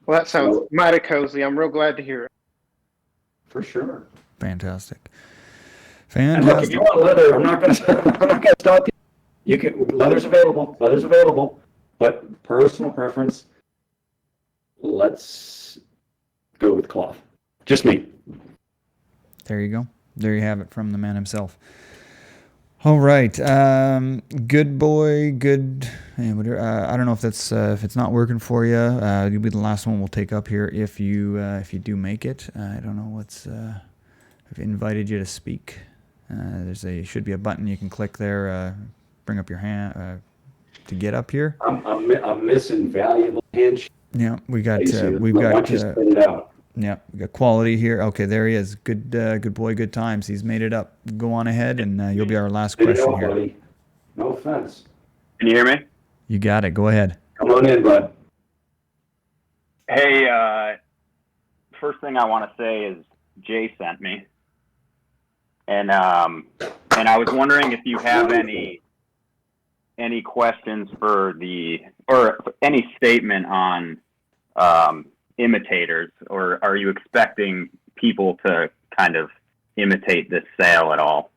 Well, that sounds mighty cozy. I'm real glad to hear it. For sure. Fantastic. And look, if you want leather, I'm not gonna stop you. You can leather's available. But personal preference, let's go with cloth. Just me. There you go. There you have it from the man himself. All right, good boy, good. I don't know if that's if it's not working for you. You'll be the last one we'll take up here if you do make it. I don't know what's. I've invited you to speak. Should be a button you can click there. Bring up your hand to get up here. I'm missing valuable handshake. Yeah, we've got. Yeah, we got quality here. Okay, there he is. Good boy, good times. He's made it up. Go on ahead, and you'll be our last question here. Buddy. No offense. Can you hear me? You got it. Go ahead. Come on in, bud. Hey, first thing I want to say is Jay sent me, and I was wondering if you have any any questions or any statement on imitators, or are you expecting people to kind of imitate this sale at all?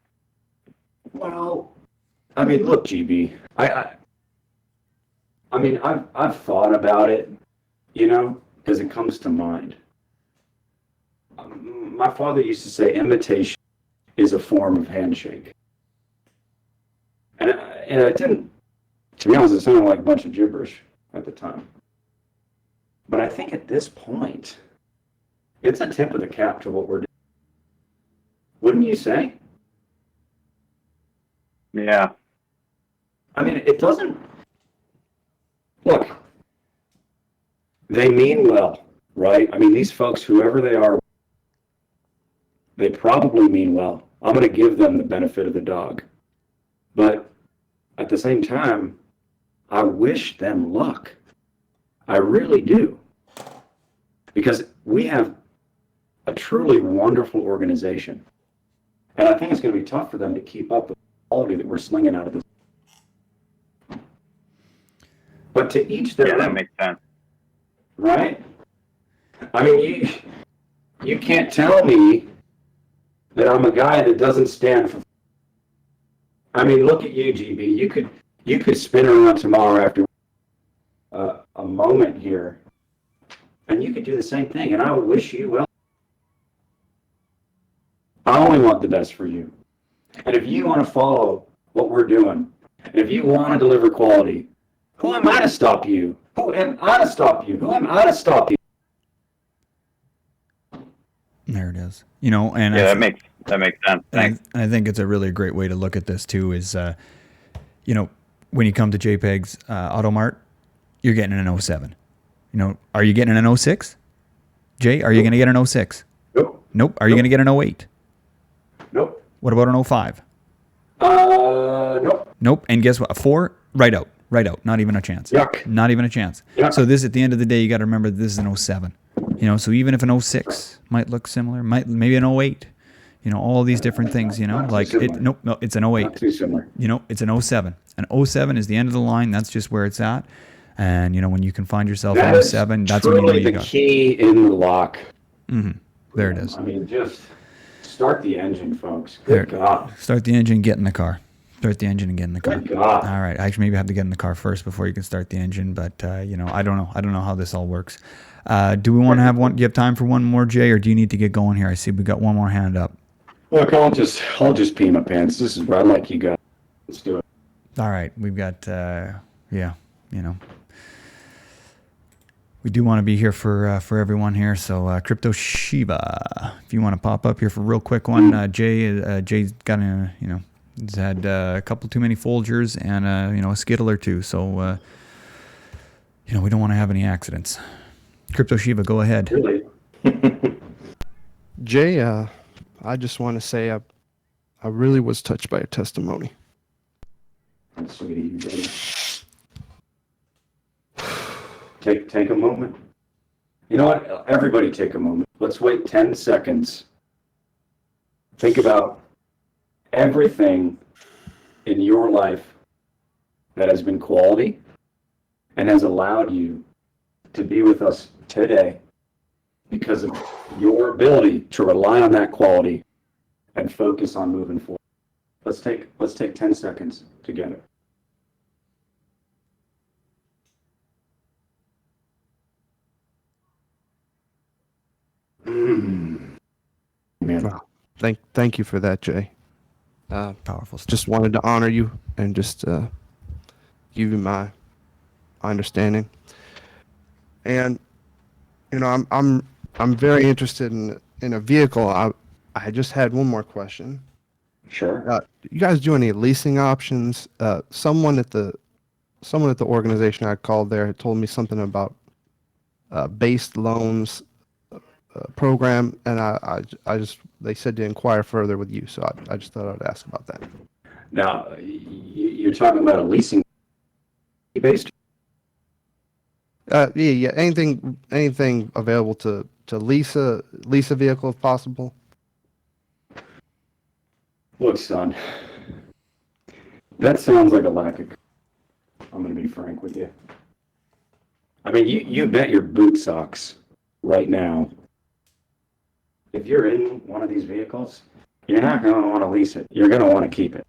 Well, I mean, look, GB, I mean, I've thought about it, you know, because it comes to mind. My father used to say imitation is a form of handshake. And it didn't, to be honest, it sounded like a bunch of gibberish at the time. But I think at this point, it's a tip of the cap to what we're doing. Wouldn't you say? Yeah. I mean, it doesn't, look, they mean well, right? I mean, these folks, whoever they are, they probably mean well. I'm going to give them the benefit of the dog. But at the same time, I wish them luck. I really do. Because we have a truly wonderful organization. And I think it's going to be tough for them to keep up with the quality that we're slinging out of this. But to each their own. Yeah, that makes sense. Right? I mean, you can't tell me that I'm a guy that doesn't stand for. I mean, look at you, GB. You could spin around tomorrow after a moment here, and you could do the same thing. And I would wish you well. I only want the best for you. And if you want to follow what we're doing, and if you want to deliver quality, who am I to stop you? Who am I to stop you? Who am I to stop you? There it is. You know, and yeah, that makes sense. Thanks. I think it's a really great way to look at this too. Is you know, when you come to Jay Pegs Auto Mart, you're getting an 07. You know, are you getting an 06? Jay, are you going to get an 06? Nope. Nope. Are you going to get an 08? Nope. What about an 05? Nope. Nope. And guess what? A 4? Right out. Right out. Not even a chance. Yuck. Not even a chance. Yuck. So this, at the end of the day, you got to remember this is an 07. You know, so even if an 06 might look similar, maybe an 08, you know, all these different things, you know, like no, it's an 08. Not too similar. You know, it's an 07. An 07 is the end of the line. That's just where it's at. And, you know, when you can find yourself an 07, that's when you know you got the key in the lock. Mm-hmm. There it is. I mean, just start the engine, folks. Good God. Start the engine, get in the car. Start the engine and get in the car. Good God. All right. I actually maybe have to get in the car first before you can start the engine, but you know, I don't know. I don't know how this all works. Do we want to have one? Do you have time for one more, Jay, or do you need to get going here? I see we got one more hand up. Look, I'll just pee my pants. This is where I like you guys. Let's do it. All right. We've got yeah, you know. We do want to be here for everyone here. So Crypto Shiva, if you want to pop up here for a real quick one, Jay's got a, you know, he's had a couple too many Folgers and you know, a Skittle or two. So you know, we don't want to have any accidents. Crypto Shiva, go ahead. Really? Jay, I just want to say I really was touched by your testimony. That's sweet of you, buddy. Take a moment. You know what? Everybody take a moment. Let's wait 10 seconds. Think about everything in your life that has been quality and has allowed you to be with us today because of your ability to rely on that quality and focus on moving forward. Let's take 10 seconds together. Man. Wow. Thank you for that, Jay. Powerful stuff. Just wanted to honor you and just give you my understanding. And you know, I'm very interested in a vehicle. I just had one more question. Sure. You guys do any leasing options? Someone at the organization I called there had told me something about based loans program, and I just they said to inquire further with you, so I just thought I'd ask about that. Now, you're talking about a leasing based? Yeah. Anything available to lease a vehicle if possible. Look, son, that sounds like a lack of. I'm going to be frank with you. I mean, you bet your boot socks right now. If you're in one of these vehicles, you're not going to want to lease it. You're going to want to keep it.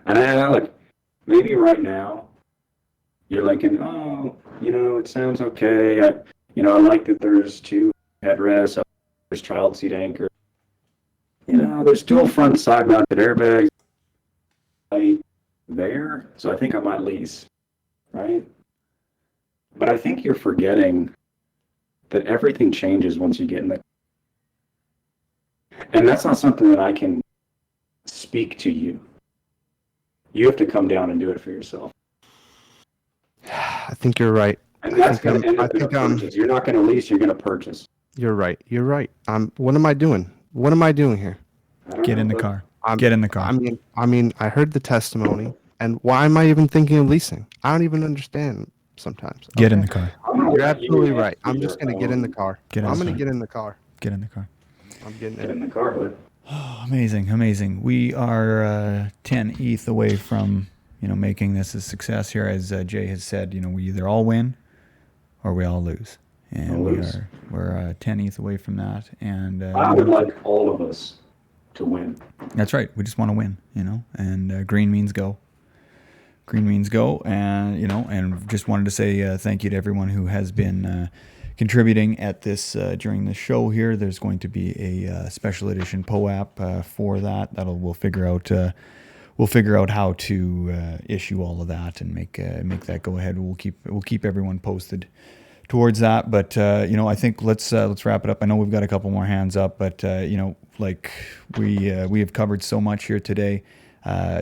And look, maybe right now you're thinking, oh, it sounds okay. I like that there's 2 headrests, there's child seat anchor. There's dual front side mounted airbags there, so I think I might lease, right? But I think you're forgetting that everything changes once you get in the. And that's not something that I can speak to you. You have to come down and do it for yourself. I think you're right. And that's going to end up in a purchase. You're not going to lease, you're going to purchase. You're right. You're right. What am I doing? What am I doing here? Get in the car. Get in the car. I mean, I heard the testimony, and why am I even thinking of leasing? I don't even understand sometimes. Get in the car. You're absolutely right. I'm just going to get in the car. I'm going to get in the car. Get in the car. I'm getting in the car, bud. Oh, amazing. We are 10 ETH away from, making this a success here. As Jay has said, we either all win or we all lose. And we're 10 ETH away from that. And I would like all of us to win. That's right. We just want to win, and green means go. Green means go. And, and just wanted to say thank you to everyone who has been contributing at this during the show here. There's going to be a special edition POAP for that. We'll figure out how to issue all of that and make that go ahead. We'll keep everyone posted towards that. But I think let's wrap it up. I know we've got a couple more hands up, but we have covered so much here today.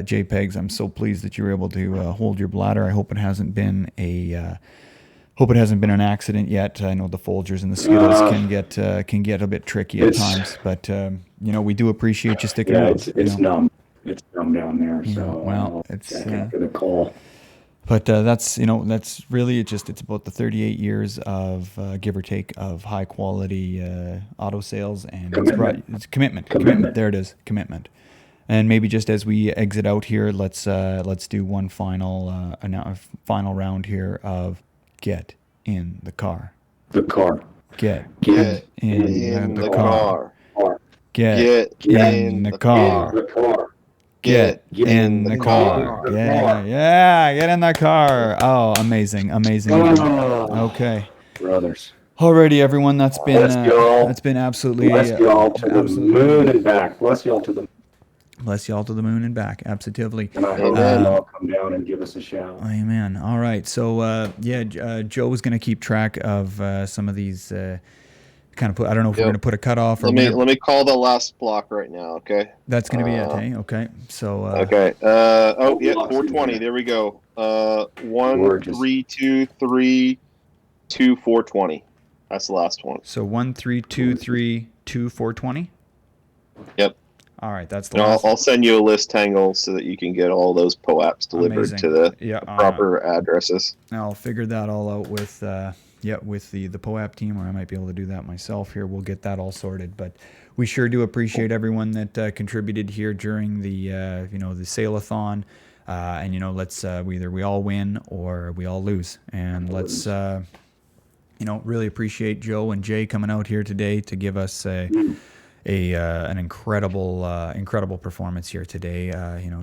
Jay Pegs, I'm so pleased that you were able to hold your bladder. I hope it hasn't been an accident yet. I know the Folgers and the Skittles can get a bit tricky at times, but we do appreciate you sticking around. It's numb. It's numb down there. So it's after the call. But that's really it's about the 38 years of give or take of high quality auto sales, and it's commitment. There it is, commitment. And maybe just as we exit out here, let's do one final round here of get in the car. The car. Get in the car. Get in the car. Get in the car. Get in the car. Oh, amazing. Okay. Brothers. Alrighty, everyone. That's been absolutely. Bless y'all to the moon and back. Bless y'all to the. Bless y'all to the moon and back. Absolutely. And I hope you all come down and give us a shout. Amen. All right. So Joe was going to keep track of some of these. I don't know if we're going to put a cutoff. Let me call the last block right now. Okay. That's going to be it. Hey. Okay. So. Okay. 420. There we go. 1 3 2 3 2 420. That's the last one. So 1 3 2 3 2 420. Yep. All right, that's the last. I'll send you a list, Tangle, so that you can get all those POAPs delivered to the proper addresses. I'll figure that all out with the POAP team, or I might be able to do that myself here. We'll get that all sorted. But we sure do appreciate everyone that contributed here during the the Saleathon, and let's either we all win or we all lose, and let's really appreciate Joe and Jay coming out here today to give us an incredible performance here today.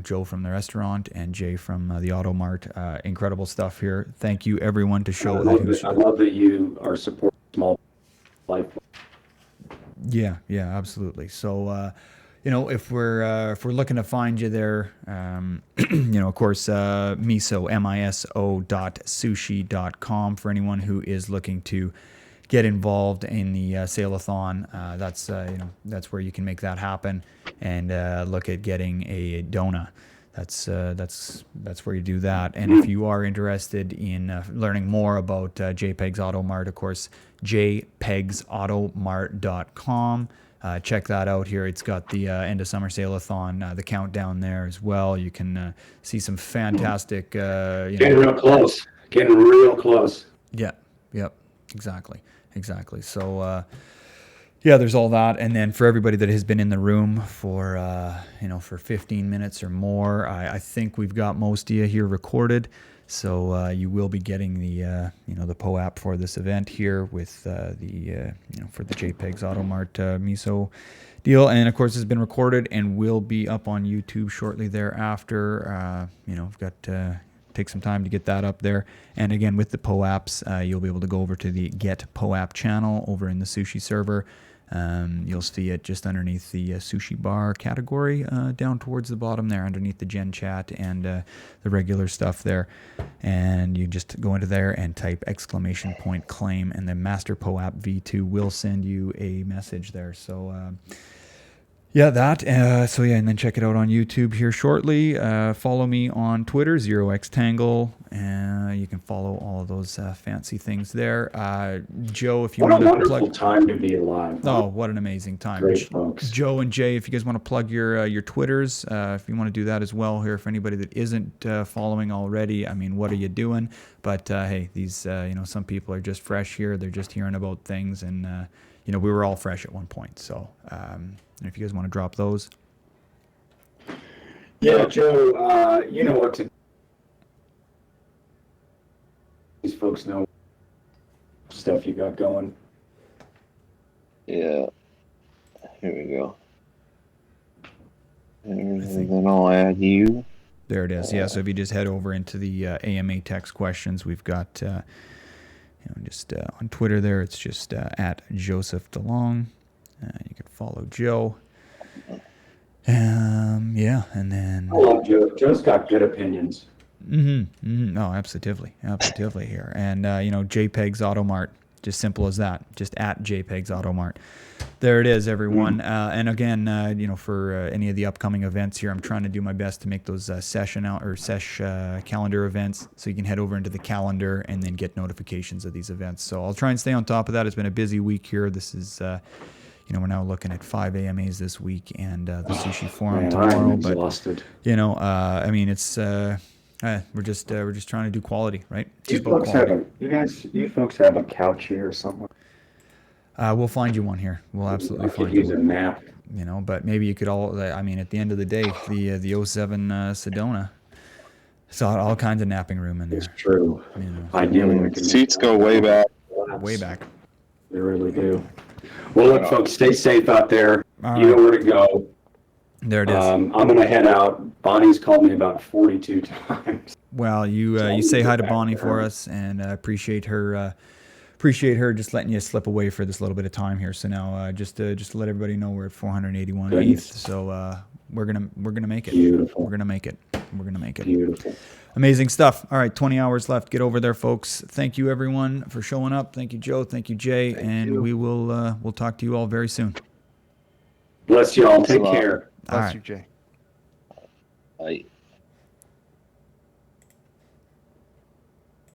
Joe from the restaurant and Jay from the Auto Mart. Incredible stuff here. Thank you, everyone, to show. I love that you are supporting small life. Yeah, absolutely. So, if we're looking to find you there, of course, MISO MISO.sushi.com for anyone who is looking to get involved in the Saleathon. That's where you can make that happen, and look at getting a Dona. That's where you do that. And if you are interested in learning more about Jay Pegs Auto Mart, of course, jpegsautomart.com. Check that out here. It's got the end of summer Saleathon, the countdown there as well. You can see some fantastic. Getting real close. Yeah. Yep. Exactly. So, there's all that. And then for everybody that has been in the room for 15 minutes or more, I think we've got most of you here recorded. So you will be getting the the POAP for this event here with for the Jay Pegs Auto Mart MISO deal, and of course it's been recorded and will be up on YouTube shortly thereafter. We've got take some time to get that up there, and again with the POAPs, you'll be able to go over to the Get POAP channel over in the sushi server. You'll see it just underneath the sushi bar category, down towards the bottom there, underneath the Gen Chat and the regular stuff there. And you just go into there and type !claim, and then Master POAP V2 will send you a message there. So that. And then check it out on YouTube here shortly. Follow me on Twitter, 0xtangle. You can follow all of those fancy things there. Joe, if you want to plug... What a wonderful time to be alive. Oh, what an amazing time. Great, folks. Joe and Jay, if you guys want to plug your Twitters, if you want to do that as well here, for anybody that isn't following already, I mean, what are you doing? But hey, these, some people are just fresh here. They're just hearing about things, and, we were all fresh at one point. So if you guys want to drop those. Yeah, Joe, you know what to do. These folks know stuff you got going. Yeah. Here we go. And then I'll add you. There it is. Yeah, so if you just head over into the AMA text questions, we've got, just on Twitter there, it's just at Joseph DeLong. You can follow Joe. And then... I love Joe. Joe's got good opinions. Oh, absolutely here. And, Jay Pegs Auto Mart, just simple as that. Just at Jay Pegs Auto Mart. There it is, everyone. And again, for any of the upcoming events here, I'm trying to do my best to make those sesh calendar events, so you can head over into the calendar and then get notifications of these events. So I'll try and stay on top of that. It's been a busy week here. This is, we're now looking at 5 AMAs this week and the Sushi Forum tomorrow. I'm exhausted. It's... we're just trying to do quality, right? You folks have a couch here or something? We'll find you one here. We'll absolutely find you. Use a map. But maybe you could at the end of the day, the 07 Sedona saw all kinds of napping room in there. It's true. Ideally, we can seats go way back. Way back. They really do. Well, look, folks, stay safe out there. All you know right. where to go. There it is. I'm going to head out. Bonnie's called me about 42 times. Well, you say hi to Bonnie for us, and appreciate her just letting you slip away for this little bit of time here. So now, just to let everybody know, we're at 481 ETH. So we're gonna make it. Beautiful. We're gonna make it. Beautiful. Amazing stuff. All right, 20 hours left. Get over there, folks. Thank you, everyone, for showing up. Thank you, Joe. Thank you, Jay. We will we'll talk to you all very soon. Bless you all. Take care. Bless you, Jay. Bye.